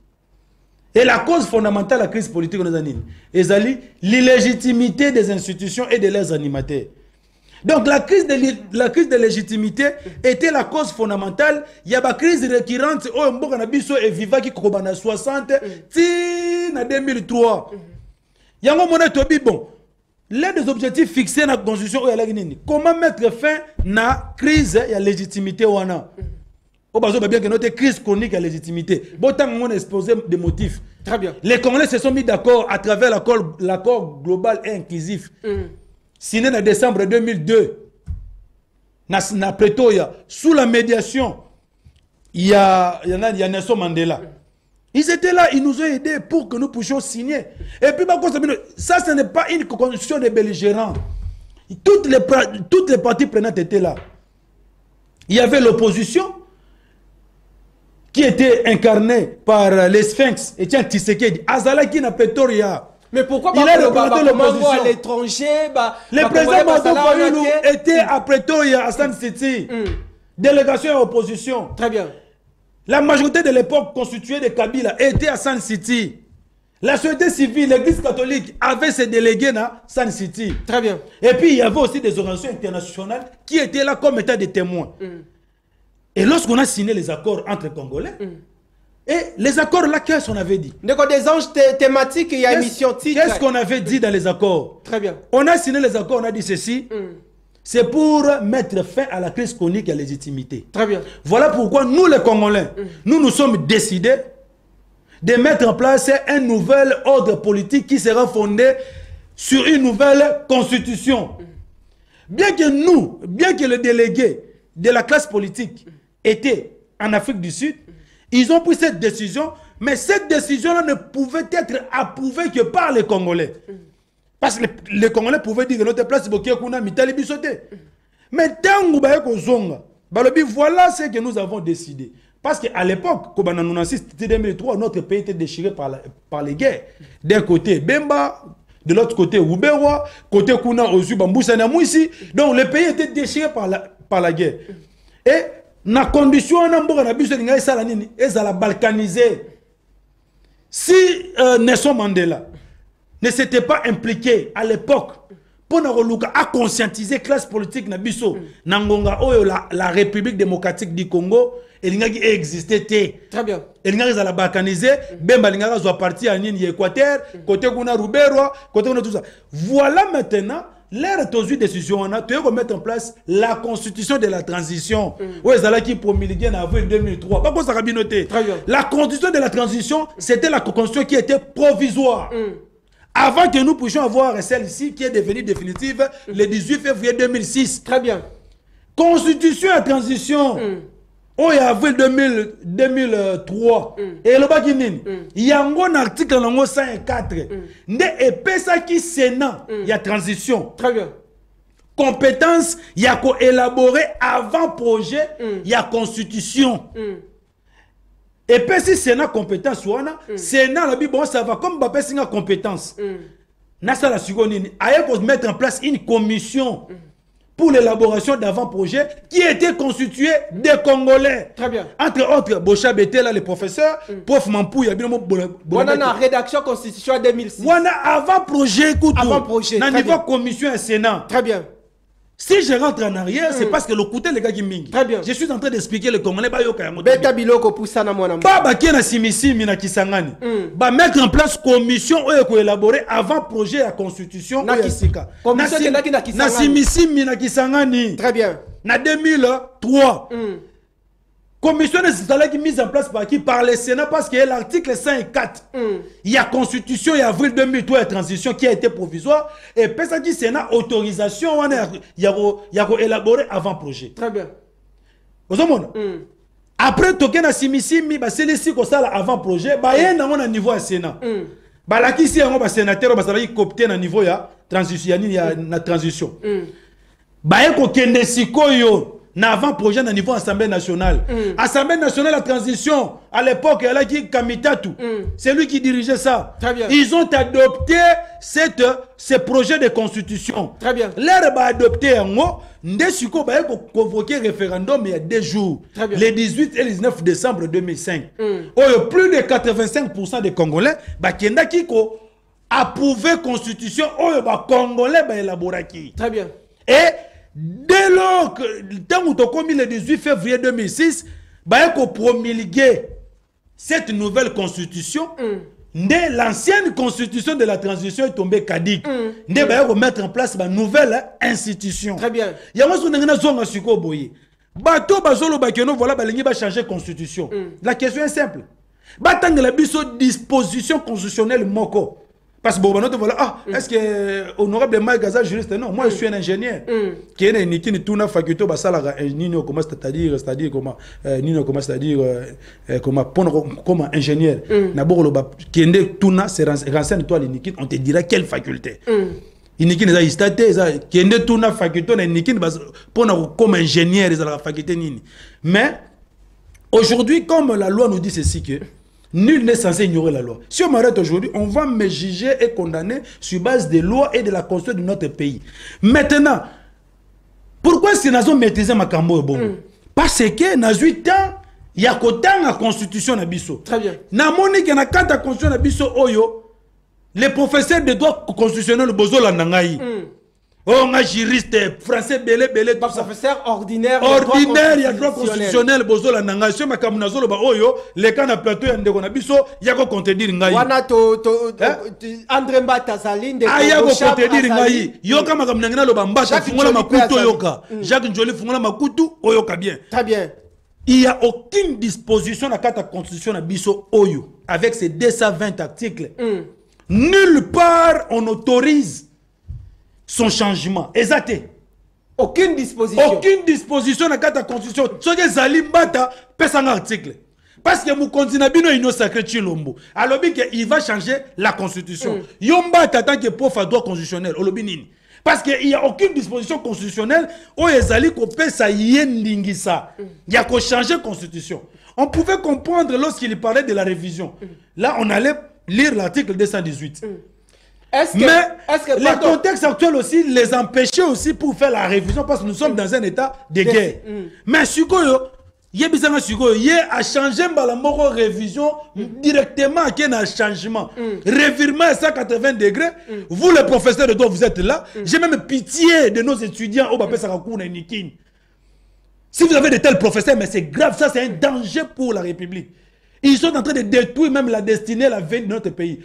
Et la cause fondamentale de la crise politique on est nini? Ezali l'illégitimité des institutions et de leurs animateurs. Donc la crise de légitimité était la cause fondamentale. Il y a une crise récurrente au mboka na biso et viva qui kobana 60 ti na 2003. Yango mona tobi bon. L'un des objectifs fixés dans la constitution, comment mettre fin à la crise de légitimité. On a bien que notre crise chronique à la légitimité. On a exposé des motifs. Très bien. Les Congolais se sont mis d'accord à travers l'accord global et inclusif. Signé en décembre 2002. Na Pretoria, sous la médiation, il y a Nelson Mandela. Ils étaient là, ils nous ont aidés pour que nous puissions signer. Et puis, ça, ce n'est pas une constitution de belligérants. Toutes les parties prenantes étaient là. Il y avait l'opposition qui était incarnée par les Sphinx, Etienne Tshisekedi, Azalaki na Pretoria. Mais pourquoi il a représenté l'opposition à l'étranger? Le président Madou Fayoulou était à Pretoria, à Sun City. Délégation à l'opposition. Très bien. La majorité de l'époque constituée de Kabila était à Sun City. La société civile, l'église catholique avait ses délégués à Sun City. Très bien. Et puis il y avait aussi des organisations internationales qui étaient là comme état de témoins. Et lorsqu'on a signé les accords entre Congolais, et les accords là, qu'est-ce qu'on avait dit? Donc des anges thématiques, il y a émission titre. Qu'est-ce qu'on avait dit dans les accords? Très bien. On a signé les accords, on a dit ceci. C'est pour mettre fin à la crise chronique et à la légitimité. Très bien. Voilà pourquoi nous les Congolais, nous sommes décidés de mettre en place un nouvel ordre politique qui sera fondé sur une nouvelle constitution. Bien que le délégué de la classe politique était en Afrique du Sud, ils ont pris cette décision, mais cette décision-là ne pouvait être approuvée que par les Congolais. Parce que les Congolais pouvaient dire que notre place est mitali bisoté. Mais tant que voilà ce que nous avons décidé. Parce qu'à l'époque, en 2003, notre pays était déchiré par les guerres. D'un côté, Bemba, de l'autre côté, Oubewa, côté Kuna, Ozu, Bamboussa, Namouissi. Donc le pays était déchiré par la guerre. Et na condition, on a balkanisé. Si Nelson Mandela ne s'était pas impliqué à l'époque pour conscientiser la classe politique na biso nangonga la République démocratique du Congo elle existait. Très bien. Elle a balkanisé Bemba linga zo parti à Équateur côté kuna Ruberwa côté kuna tout ça. Voilà maintenant l'air de décision, on a tu mettre en place la constitution de la transition. Oui, c'est qui promulguée en avril 2003. Pas quoi ça a bien noté. La constitution de la transition, c'était la constitution qui était provisoire. Avant que nous puissions avoir celle-ci qui est devenue définitive le 18 février 2006. Très bien. Constitution à transition. Oh, il y a avril 2003. Et le bas il y a un article 104. Et ça qui Sénat, il y a transition. Très bien. Compétence, il y a élaboré avant projet, il y a constitution. Et puis si Sénat compétence, Sénat la bon ça va comme Mbappé c'est une compétence. Nasa la seconde, il faut mettre en place une commission pour l'élaboration d'avant-projet qui était constituée des Congolais. Très bien. Entre autres, Bocha Bété, le professeur, Prof Mampou, il y a bien on a la rédaction constitution 2006. On a avant-projet, avant-projet. Dans niveau commission et Sénat. Très bien. Si je rentre en arrière, c'est parce que le côté les gars qui mingi. Très bien. Je suis en train d'expliquer le Congolais. Beta biloko poussa na mwana. Baba qui na simisi mina kisangani. Ba mettre en place commission ou élaborer avant projet la constitution ou yasika. Commission qui na kisangani. Na simisi mina kisangani. Très bien. Na 2003. Commission de mise en place par qui? Par le Sénat, parce qu'il y a l'article 104. Il y a constitution, il y a avril 2003 et transition qui a été provisoire. Et puis ça dit Sénat, autorisation, il y a élaboré avant projet. Très bien. Vous avez après, token a simisi, c'est les six avant projet, il y a un niveau à Sénat. Là, qui c'est un sénateur, il y a copté un niveau à transition. Il y a une transition. Il y a un na avant projet au niveau Assemblée nationale. Assemblée nationale la transition, à l'époque, il y a qui Kamitatu. C'est lui qui dirigeait ça. Très bien. Ils ont adopté ce projet de constitution. Très bien. L'air va adopter un mot. Ndesiko va convoquer référendum il y a 2 jours. Les 18 et 19 décembre 2005. Plus de 85% des Congolais kenda kiko approuvé constitution Congolais élaboré. Très bien. Et dès lors que tant où commis le 18 février 2006, qu'on promulguer cette nouvelle constitution, l'ancienne constitution de la transition est tombée caduque. On mettre en place une nouvelle institution. Très bien. Il y a un zone suko boye. Bato bazolo bakeno voilà balingi ba changer constitution. La question est simple. Batang la biso disposition constitutionnelle moko. Parce que bon, voilà, est-ce que honorable Mike Gaza juriste? Non, moi je suis un ingénieur. Qui est une qui tourne faculté basala nino comment c'est-à-dire comment nino comment c'est-à-dire comment ingénieur. D'abord le qui est tourna c'est renseigne toi l'inikine on te dira quelle faculté. Iniki les staté ça qui est tourna faculté na iniki pour comme ingénieur de la faculté nini. Mais aujourd'hui comme la loi nous dit ceci que nul n'est censé ignorer la loi. Si on m'arrête aujourd'hui, on va me juger et condamner sur base des lois et de la constitution de notre pays. Maintenant, pourquoi est-ce que nous avons maîtrisé ma cambo bon? Parce que nous avons eu temps, il y a autant de constitution na biso. Très bien. Na moni que na kata constitution na biso oyo, les professeurs de droit constitutionnel bozo la nangai. Oh, un juriste français belé professeur ordinaire il y a droit constitutionnel bozo la nanga sur ma kamunazolo ba oyo les cas na plateau ya ndeko na biso ya ko contredire ngai wana to André Mbata Zaline ya ko contredire ngai yo kama kamunangina lo bambata fungola makutu yoka Jacques Njoli fungola makutu oyoka bien. Très bien. Il n'y a aucune disposition dans la constitution na biso oyo avec ces 220 articles. Nulle part on autorise son changement. Exact. Aucune disposition. Aucune disposition dans la constitution. Ce que Zalim Bata pèse un article. Parce que Moukonzina Bino Ino Sacré Chilombo. Alors il va changer la constitution. Yomba tant que prof à droit constitutionnel. Parce qu'il n'y a aucune disposition constitutionnelle où Ezali ko pesa yendingisa. Il y a qu'à changer la constitution. On pouvait comprendre lorsqu'il parlait de la révision. Là, on allait lire l'article 218. Mais le contexte actuel aussi les empêchait aussi pour faire la révision parce que nous sommes dans un état de guerre. Mais Sukoyo, il a changé la révision directement à un changement. Revirement à 180 degrés. Vous, les professeurs de droit, vous êtes là. J'ai même pitié de nos étudiants au Bapé Sarakouna et Nikin. Si vous avez de tels professeurs, mais c'est grave, ça c'est un danger pour la République. Ils sont en train de détruire même la destinée, la vie de notre pays.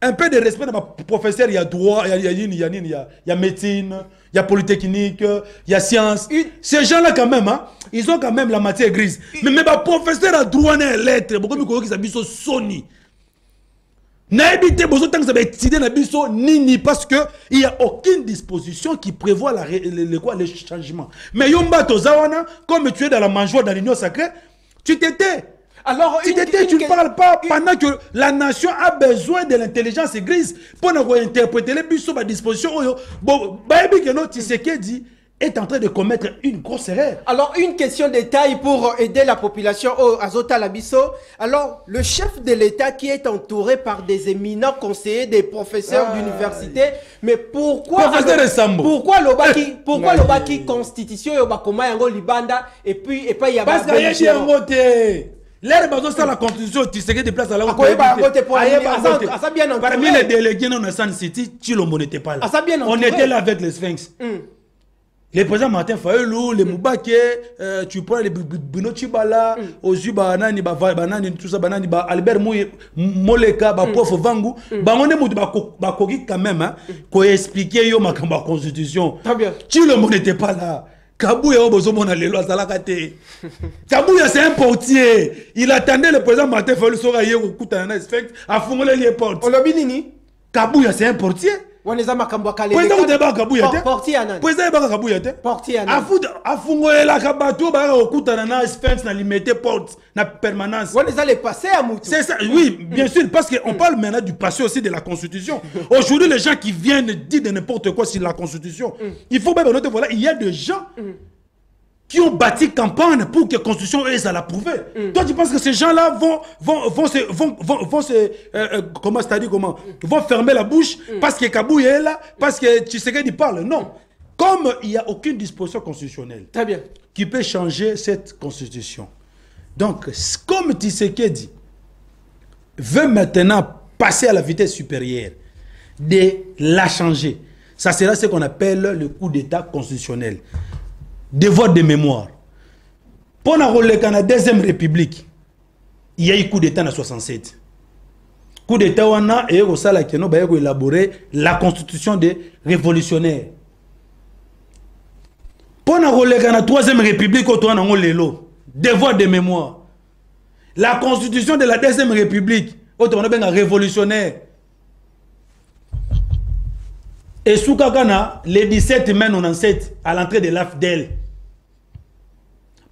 un peu de respect dans ma professeur, il y a droit, il y a médecine, il y a polytechnique, il y a sciences. Ces gens-là, quand même, hein, ils ont quand même la matière grise. Mais ma professeur a droit à une lettre. Pourquoi ils ont Sony? N'habitez pas tant que ça va étudier nini parce que il n'y a aucune disposition qui prévoit les changements. Mais Yomba Tozawana, comme tu es dans la mangeoire dans l'union sacrée, tu t'étais. Alors, tu ne parles pas pendant que la nation a besoin de l'intelligence grise pour interpréter les buts à disposition. Bon, Tshisekedi est en train de commettre une grosse erreur. Alors, une question de taille pour aider la population au Azota Labiso. Alors, le chef de l'État qui est entouré par des éminents conseillers, des professeurs d'université, mais pourquoi l'Obaki constitution Libanda et puis il y a parce qu'il y a un voté. L'air bateau ça la constitution, tu sais que des places à la haute. Parmi les délégués dans San City, Chilombo n'était pas là. On était là avec les Sphinx. Les présidents Martin Fayulu, les Moubake, tu prends les Bruno Chibala, Ozu Banani, Banani, tout ça, Banani, Albert Moleka, Prof Vangu, on est Kogi quand même, pour expliquer yo ma constitution. Chilombo n'était pas là. Kabouya Obozomona les lois à la kate. Kabouya c'est un portier. Il attendait le président Martin Fayulu sera hier au Koutana Sphinx à fouler les portes. Olobinini. Kabouya c'est un portier. Président Kabouya portier anan. Président Kabouya portier anan. A fouler la kabato ba au Koutana Sphinx na limité porte na permanence. On les a les passer à Moutou. C'est ça. Oui, bien sûr parce qu'on parle maintenant du passé aussi de la constitution. Aujourd'hui les gens qui viennent dire de n'importe quoi sur la constitution. Il faut même noter voilà, il y a des gens qui ont bâti campagne pour que la constitution ait à l'approuver. Toi, tu penses que ces gens-là vont fermer la bouche parce que Kabou est là, parce que Tshisekedi parle? Non. Comme il n'y a aucune disposition constitutionnelle qui peut changer cette constitution. Donc, comme Tshisekedi veut maintenant passer à la vitesse supérieure, de la changer, ça sera ce qu'on appelle le coup d'État constitutionnel. Devoir de mémoire. Pendant la deuxième république, il y a eu coup d'État en 67. Coup d'État, on a élaboré la constitution des révolutionnaires. Pendant la troisième république, on a devoir de mémoire. La constitution de la deuxième république, on a révolutionnaire. Et Soukakana, le 17 mai 97, à l'entrée de l'AFDEL.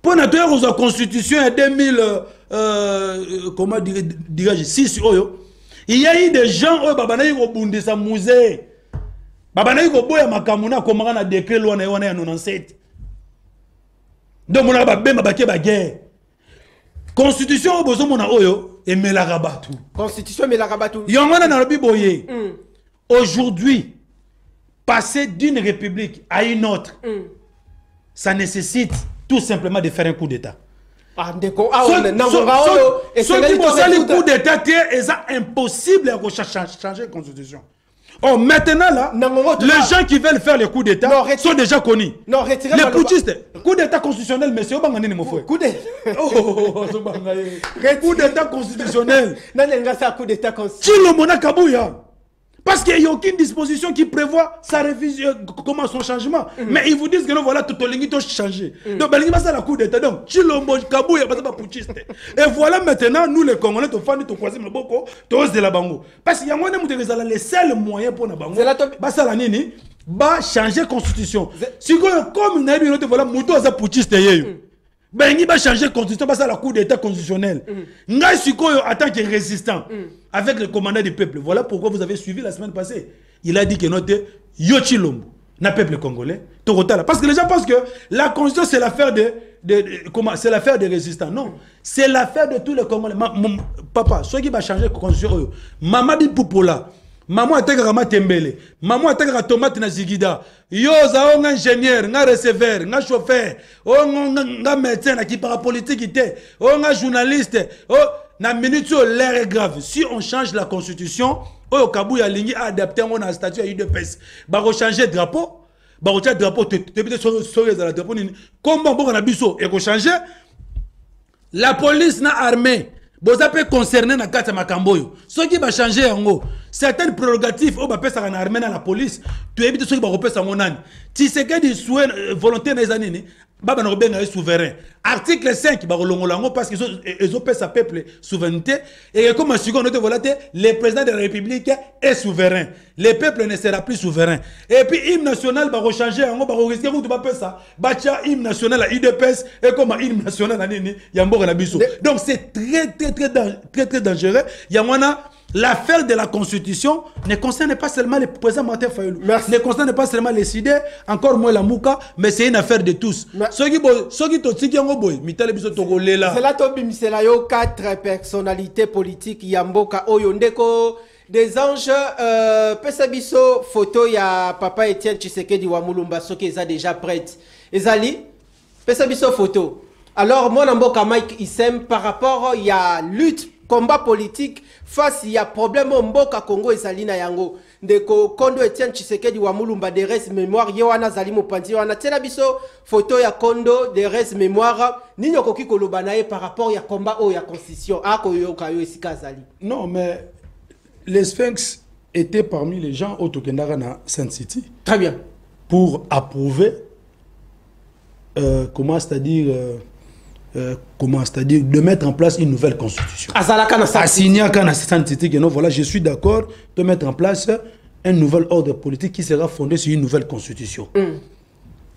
Pour notre constitution en 2006, il y a eu des gens qui ont été dans musée. Babanaï ko boya makamuna komanga na décret loi na yona ya 97. Donc on a bemba baké ba guerre. Constitution bozo mona oyo et melaka batu. Constitution melaka batu. Yongana na lobi boye. Aujourd'hui, passer d'une république à une autre, ça nécessite tout simplement de faire un coup d'État. Ce coup d'État est impossible de changer la constitution. Oh, maintenant là, les gens qui veulent faire le coup d'État sont déjà connus. Les putschistes, coup d'État constitutionnel, mais c'est au Bangani, mon frère. Coup d'État constitutionnel. Coup d'État constitutionnel. Parce qu'il n'y a aucune disposition qui prévoit sa révision, comment son changement. Mais ils vous disent que non, voilà, tout le monde a changé. Donc, il y a la coup d'État. Donc, Chilombo, Kabou, il n'y a pas de putschiste. Et voilà maintenant, nous les Congolais, nous faisons croiser le boko, tous de la bango. Parce qu'il y a les seuls moyens pour la bango. C'est la nini, changer la constitution. Si comme nous avons dit, voilà, Mouto a putschiste. Ben, il va changer la constitution parce que la coup d'État constitutionnel. Nga Sikoyo en tant que résistant avec le commandant du peuple. Voilà pourquoi vous avez suivi la semaine passée. Il a dit que notre Yochilombo, n'a peuple congolais, parce que les gens pensent que la constitution c'est l'affaire c'est l'affaire des résistants. Non, c'est l'affaire de tous les Congolais. Papa, ceux qui va changer la constitution, Maman dit Poupola. Maman a été Tembele, maman a été tomate na zigida. Yo za un ingénieur, un receveur, un chauffeur, un médecin qui parapolitique était, un journaliste. Na minute l'air est grave. Si on change la constitution, au Kabou ya lingi adapté on a statut à UDPS. Ba changer drapeau, ba changer drapeau te sur les drapeau ni. Comment bon na biso et ko changer la police na armée. boza pe concerné na kati makambo yo soki ba changer yango certaines prérogatives o ba pesa na armée na la police tu évite soki ba repesa monani ti se que di souhait volonté na ezanini baba na robenga souverain article 5 ba rolongola yango parce qu'ils ont pesa peuple souveraineté et comme a second note voilà le président de la République est souverain le peuple ne sera plus souverain et puis hymne national ba rechanger yango ba risquer ko tu ba pesa ba tia hymne national à UDPS et comme hymne national na nini ya mboka na biso donc c'est très dangereux yamwana. L'affaire de la Constitution ne concerne pas seulement le président Martin Fayulu, ne concerne pas seulement les CIDE, encore moins la Mouka, mais c'est une affaire de tous. C'est là que 4 personnalités politiques Yamboka Oyondeko des anges Pesabiso photo ya papa Etienne Tshisekedi wa Mulumba soki eza déjà prête. Ezali Pesabiso photo. Alors moi Namboka Mike Issem par rapport ya lutte combat politique face à problème au Mboka Congo et Salina Yango ndeko Kondo Etienne Tshisekedi wa Mulumba de res mémoire yewana zali mopanzi wana tela biso photo ya Kondo de res mémoire ninyo koki koloba nae par rapport ya combat o ya constitution ako yoka yo esika zali. Non mais les Sphinx étaient parmi les gens au Tokendara na Saint City. Très bien. Pour approuver comment c'est-à-dire de mettre en place une nouvelle constitution. Voilà, je suis d'accord de mettre en place un nouvel ordre politique qui sera fondé sur une nouvelle constitution.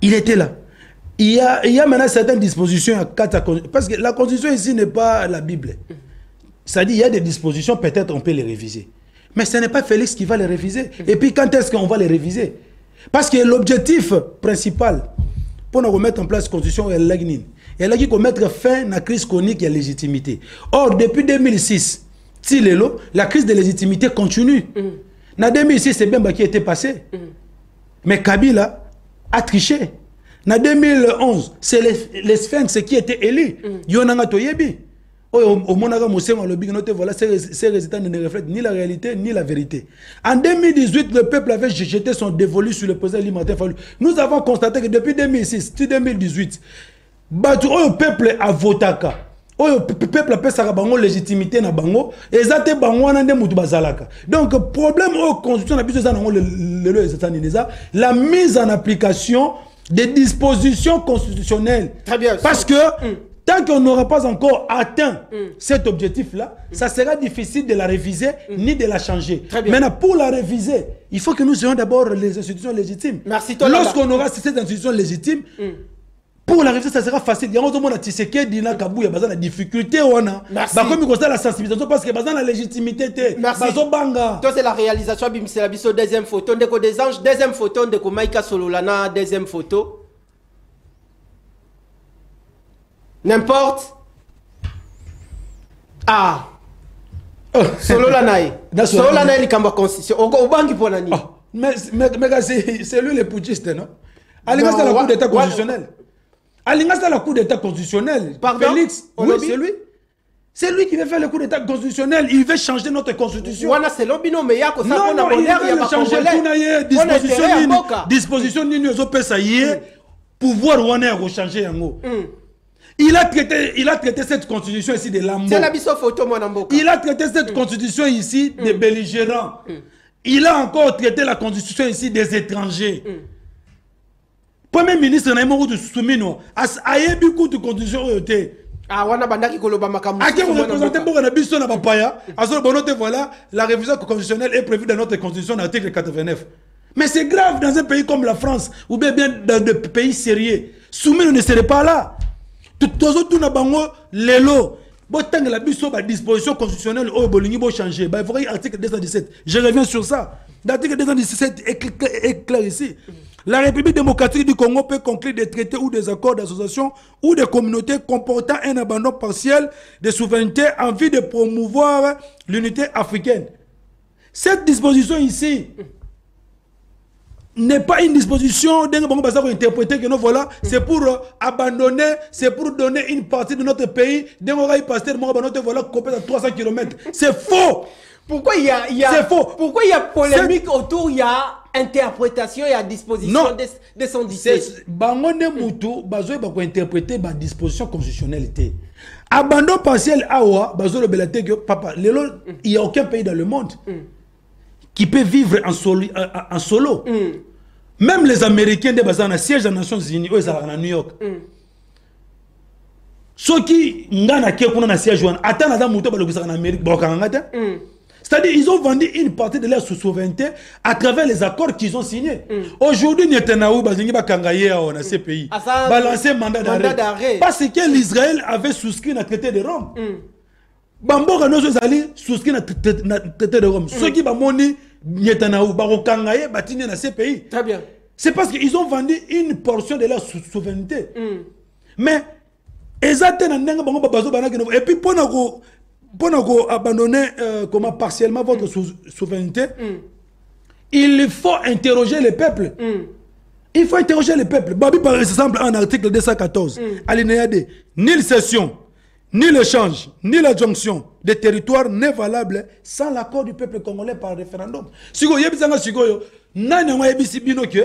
Il était là. Il y a maintenant certaines dispositions parce que la constitution ici n'est pas la Bible. C'est-à-dire il y a des dispositions, peut-être on peut les réviser. Mais ce n'est pas Félix qui va les réviser. Et puis quand est-ce qu'on va les réviser? Parce que l'objectif principal pour nous remettre en place la constitution est l'agnin. Elle a dit qu'on mettre fin à la crise chronique et à la légitimité. Or, depuis 2006, la crise de légitimité continue. En 2006, c'est bien qui était passé. Mais Kabila a triché. En 2011, c'est les Sphinx qui étaient élus. Yonanga Toyebi. Au Monaga Moussema Lobby, voilà, ces résultats ne reflètent ni la réalité ni la vérité. En 2018, le peuple avait jeté son dévolu sur le président Martin Fayulu. Nous avons constaté que depuis 2006, 2018, le peuple a voté. Le peuple a fait sa légitimité na bango et ça te bango na mutu bazalaka. Donc problème au constitution la mise en application des dispositions constitutionnelles. Très bien. Parce que tant qu'on n'aura pas encore atteint cet objectif-là, ça sera difficile de la réviser ni de la changer. Maintenant, pour la réviser, il faut que nous ayons d'abord les institutions légitimes. Merci. Lorsqu'on aura ces institutions légitimes, pour la réviser, ça sera facile. Il y a un Tshisekedi na Kabou, il y a des difficultés. Comme il y a la sensibilisation, parce qu'il y a la légitimité. Merci. C'est la réalisation de la deuxième photo. Des anges, deuxième photo, de Maïka Sololana, deuxième photo. N'importe. Ah. Sololanaï. Sololanaï, il y a une constitution. Mais c'est lui le putschiste, non? Alingas dans la Cour d'État constitutionnelle. Alingas dans la Cour d'État constitutionnelle. Félix, oui, c'est lui. C'est lui qui veut faire le coup d'État constitutionnel. Il veut changer notre constitution. Non, il veut changer disposition pouvoir rechanger en haut. Il a traité cette constitution ici de Lambo. Il a traité cette constitution ici des belligérants. Il a encore traité la constitution ici des étrangers. Premier ministre Naïmo de Soumino a beaucoup de constitutions. Voilà, la révision constitutionnelle est prévue dans notre constitution, article 89. Mais c'est grave dans un pays comme la France, ou bien dans des pays sérieux. Soumino ne serait pas là. Tout na bango lelo. La disposition constitutionnelle au Bolingi va changer. Il faut article 217. Je reviens sur ça. L'article 217 est clair ici. La République démocratique du Congo peut conclure des traités ou des accords d'association ou des communautés comportant un abandon partiel de souveraineté en vue de promouvoir l'unité africaine. Cette disposition ici n'est pas une disposition interpréter que nous voilà, c'est pour abandonner, c'est pour donner une partie de notre pays voilà à 300 km. C'est faux. Pourquoi il y a polémique autour, il y a interprétation et à disposition de son disposition. Bangonde Moutou, bazo bako interpréter ba disposition constitutionnalité. Abandon partiel, awa, bazolo belate que papa, il n'y a aucun pays dans le monde qui peut vivre en solo. Même les Américains de bazar na siège des Nations Unies, eux, ils sont à New York. Ceux qui n'ont pas siège, attendent en Amérique, c'est-à-dire ils ont vendu une partie de leur souveraineté à travers les accords qu'ils ont signés. Aujourd'hui, Netanyahu va kangaye dans ces pays, balancer mandat d'arrêt parce que l'Israël avait souscrit le traité de Rome. Bamboka nous allons souscrire le traité de Rome. Ceux qui vont Netanyahu va kangaye batiner dans ces pays. Très bien. C'est parce qu'ils ont vendu une portion de leur souveraineté. Mais et puis pour abandonner partiellement votre souveraineté, il faut interroger le peuple. Il faut interroger le peuple. Babi, par exemple, en article 214, alinéa D, ni la cession, ni l'échange, ni la jonction des territoires n'est valable sans l'accord du peuple congolais par référendum.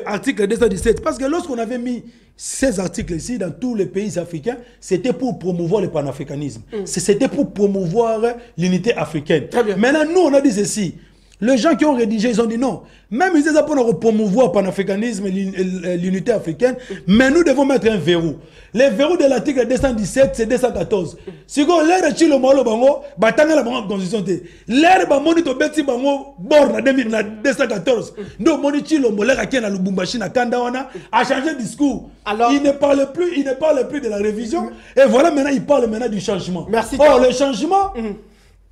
Article 217, parce que lorsqu'on avait mis ces articles ici dans tous les pays africains, c'était pour promouvoir le panafricanisme. C'était pour promouvoir l'unité africaine. Maintenant, nous, on a dit ceci. Les gens qui ont rédigé, ils ont dit non. Même ils disent pour promouvoir le panafricanisme et l'unité africaine, mais nous devons mettre un verrou. Le verrou de l'article 217, c'est 214. Si vous avez dit le mot, batanga la constitution. L'air ba moni to beti bango bord na 214. Donc moni ti le mot l'air qui na Lubumbashi na Kandawana a changé de discours. Alors il ne parle plus de la révision et voilà maintenant il parle maintenant du changement. Merci. Oh le changement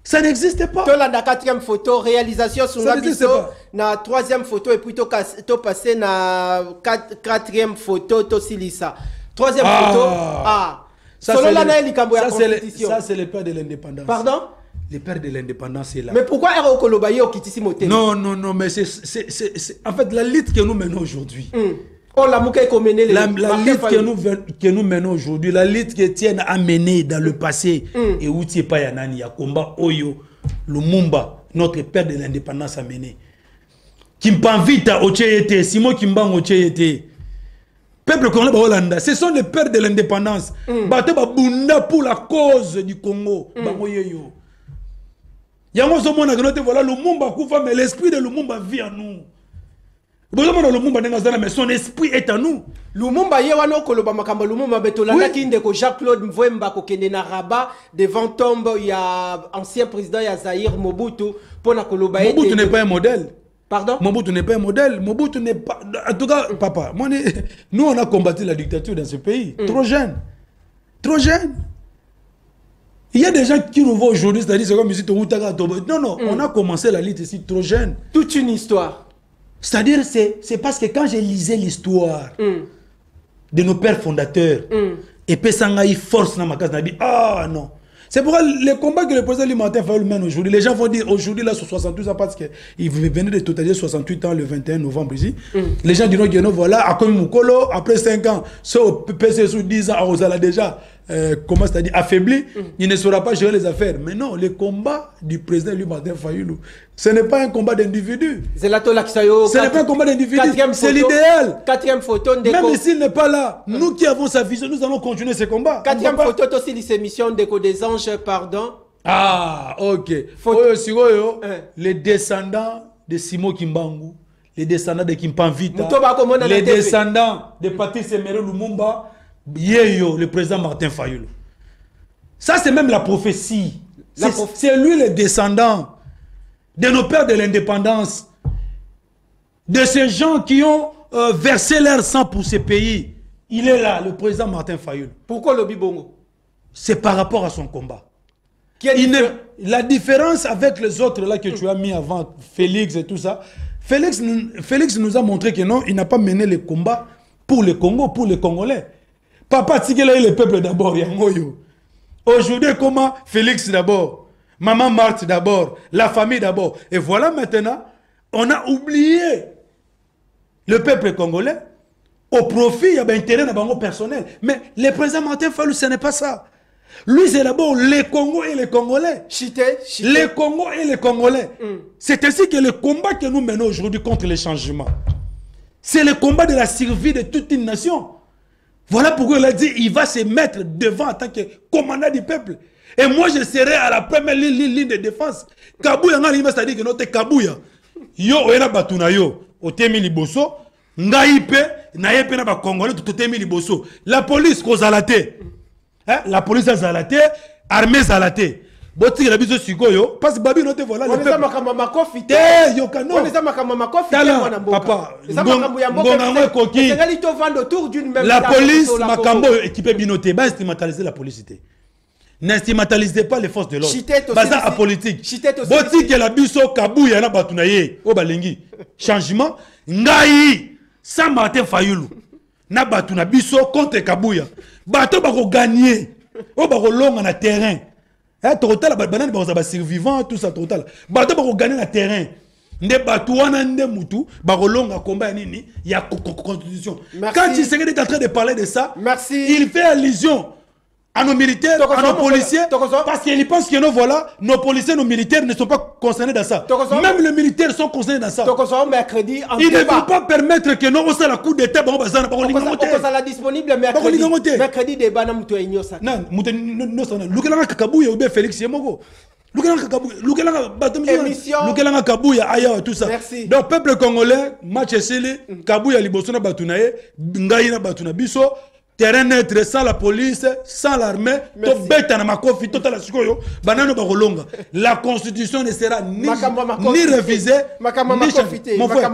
ça n'existe pas. Dans la quatrième photo, réalisation sur la troisième photo et puis tu passer na quatrième photo, tu silisa. Troisième photo, ça c'est le père de l'indépendance. Pardon? Le père de l'indépendance est là. Mais pourquoi Ero Kolobaye au Kitisi Moté? Non, mais c'est en fait la lutte que nous menons aujourd'hui. La lutte que nous menons aujourd'hui, la lutte que tiennent à mener dans le passé, et où tu es pas yanani, ya combat Oyo, Lumumba, notre père de l'indépendance a mené. Kimpavita Ocheyete, Simon Kimban Ocheyete. Peuple congolais Hollanda, ce sont les pères de l'indépendance. Baté Babunda pour la cause du Congo. Bamoyeyo. Yango Zomona Gnote, voilà Lumumba Koufa, mais l'esprit de Lumumba vit en nous. Mais son esprit est en nous. Lumumba yewano koloba makamba Lumumba betolana kinde ko Jacques-Claude Mvemba ko kende na Rabat devant tombe ya ancien président ya Zaïre Mobutu pona koloba Mobutu n'est pas un modèle. Pardon? Mobutu n'est pas un modèle. Mobutu n'est pas en tout cas papa, nous on a combattu la dictature dans ce pays, trop jeune. Trop jeune. Il y a des gens qui nous voient aujourd'hui, c'est-à-dire c'est comme ici non, on a commencé la lutte ici trop jeune. Toute une histoire. C'est-à-dire, c'est parce que quand je lisais l'histoire de nos pères fondateurs, et puis ça m'a force dans ma case, ah non. C'est pourquoi les combats que le président Martin Fayulu mène aujourd'hui, les gens vont dire aujourd'hui, là, sur 68 ans, parce qu'il venait de totaliser 68 ans le 21 novembre ici. Les gens diront que voilà, à comme Moukolo, après 5 ans, ce PC sous 10 ans, on a déjà, comment c'est-à-dire, affaibli, il ne saura pas gérer les affaires. Mais non, le combat du président Martin Fayulu, ce n'est pas un combat d'individu. Ce n'est pas un combat d'individu, c'est l'idéal. Quatrième photo, même s'il n'est pas là, nous qui avons sa vision, nous allons continuer ce combat. Quatrième photo, aussi des émissions des anges, pardon. Ah, ok. Les descendants de Simo Kimbangu, les descendants de Kimpanvita, les descendants de Patrice Emery Lumumba, Yeyo, le président Martin Fayulu. Ça, c'est même la prophétie. C'est lui le descendant de nos pères de l'indépendance, de ces gens qui ont versé leur sang pour ces pays. Il est là, le président Martin Fayulu. Pourquoi le Bibongo? C'est par rapport à son combat. La différence avec les autres là que tu as mis avant, Félix et tout ça, Félix nous a montré que non, il n'a pas mené le combat pour le Congo, pour les Congolais. Papa Tigela est le peuple d'abord, Yangoyo. Aujourd'hui, comment Félix d'abord, Maman Marthe d'abord, la famille d'abord. Et voilà maintenant, on a oublié le peuple congolais au profit, il y a un intérêt dans le personnel. Mais le président Martin Fayulu, ce n'est pas ça. Lui, c'est d'abord les Congos et les Congolais. Les Congos et les Congolais. C'est ainsi que le combat que nous menons aujourd'hui contre les changements, c'est le combat de la survie de toute une nation. Voilà pourquoi il a dit il va se mettre devant en tant que commandant du peuple. Et moi, je serai à la première ligne de défense. Kabouya, c'est-à-dire que notre Kabouya, yo, oyena batuna yo, otemi liboso, ngaipe, naepe na ba Congolais, totemi liboso. La police, kozalate. La police a zalate, armée zalate. Boti la biso sikoyo, parce que babi note voilà le peuple. Yo kano. On est papa. La police, makambo équipé binoté, ba stigmatiser la police. N'instrumentalisez pas les forces de l'ordre. Baza apolitique. Boti que la biso Kabouya na batunaye, o balengi. Changement, ngai, sans Martin Fayulu. Na batuna biso contre Kabouya. Bato bako gagner. O bako longa na terrain. Total, banane ba survivant, tout ça total. Bato bako gagner na terrain. Nde batu wana nde mutu bako longa combat nini, il y a constitution. Quand tu sais que tu es en train de parler de ça, il fait allusion à nos militaires, à nos policiers, parce qu'ils pensent que nos policiers, nos militaires ne sont pas concernés dans ça. Même les militaires sont concernés dans ça. Ils ne vont pas permettre que nous fassons la coup d'état. La disponible mercredi débat na mutu enyo ça. Non, mutu no ça. Lukelanga Kabouya ou bien Félix Yemogo. Lukelanga Kabouya, Lukelanga Batom. Lukelanga Kabouya aya tout ça. Donc peuple congolais, match esili, Kabouya liboso na batunaye, ngai na batuna biso. Terrain neutre sans la police, sans l'armée, la constitution ne sera ni révisée, ni changée. Mon frère,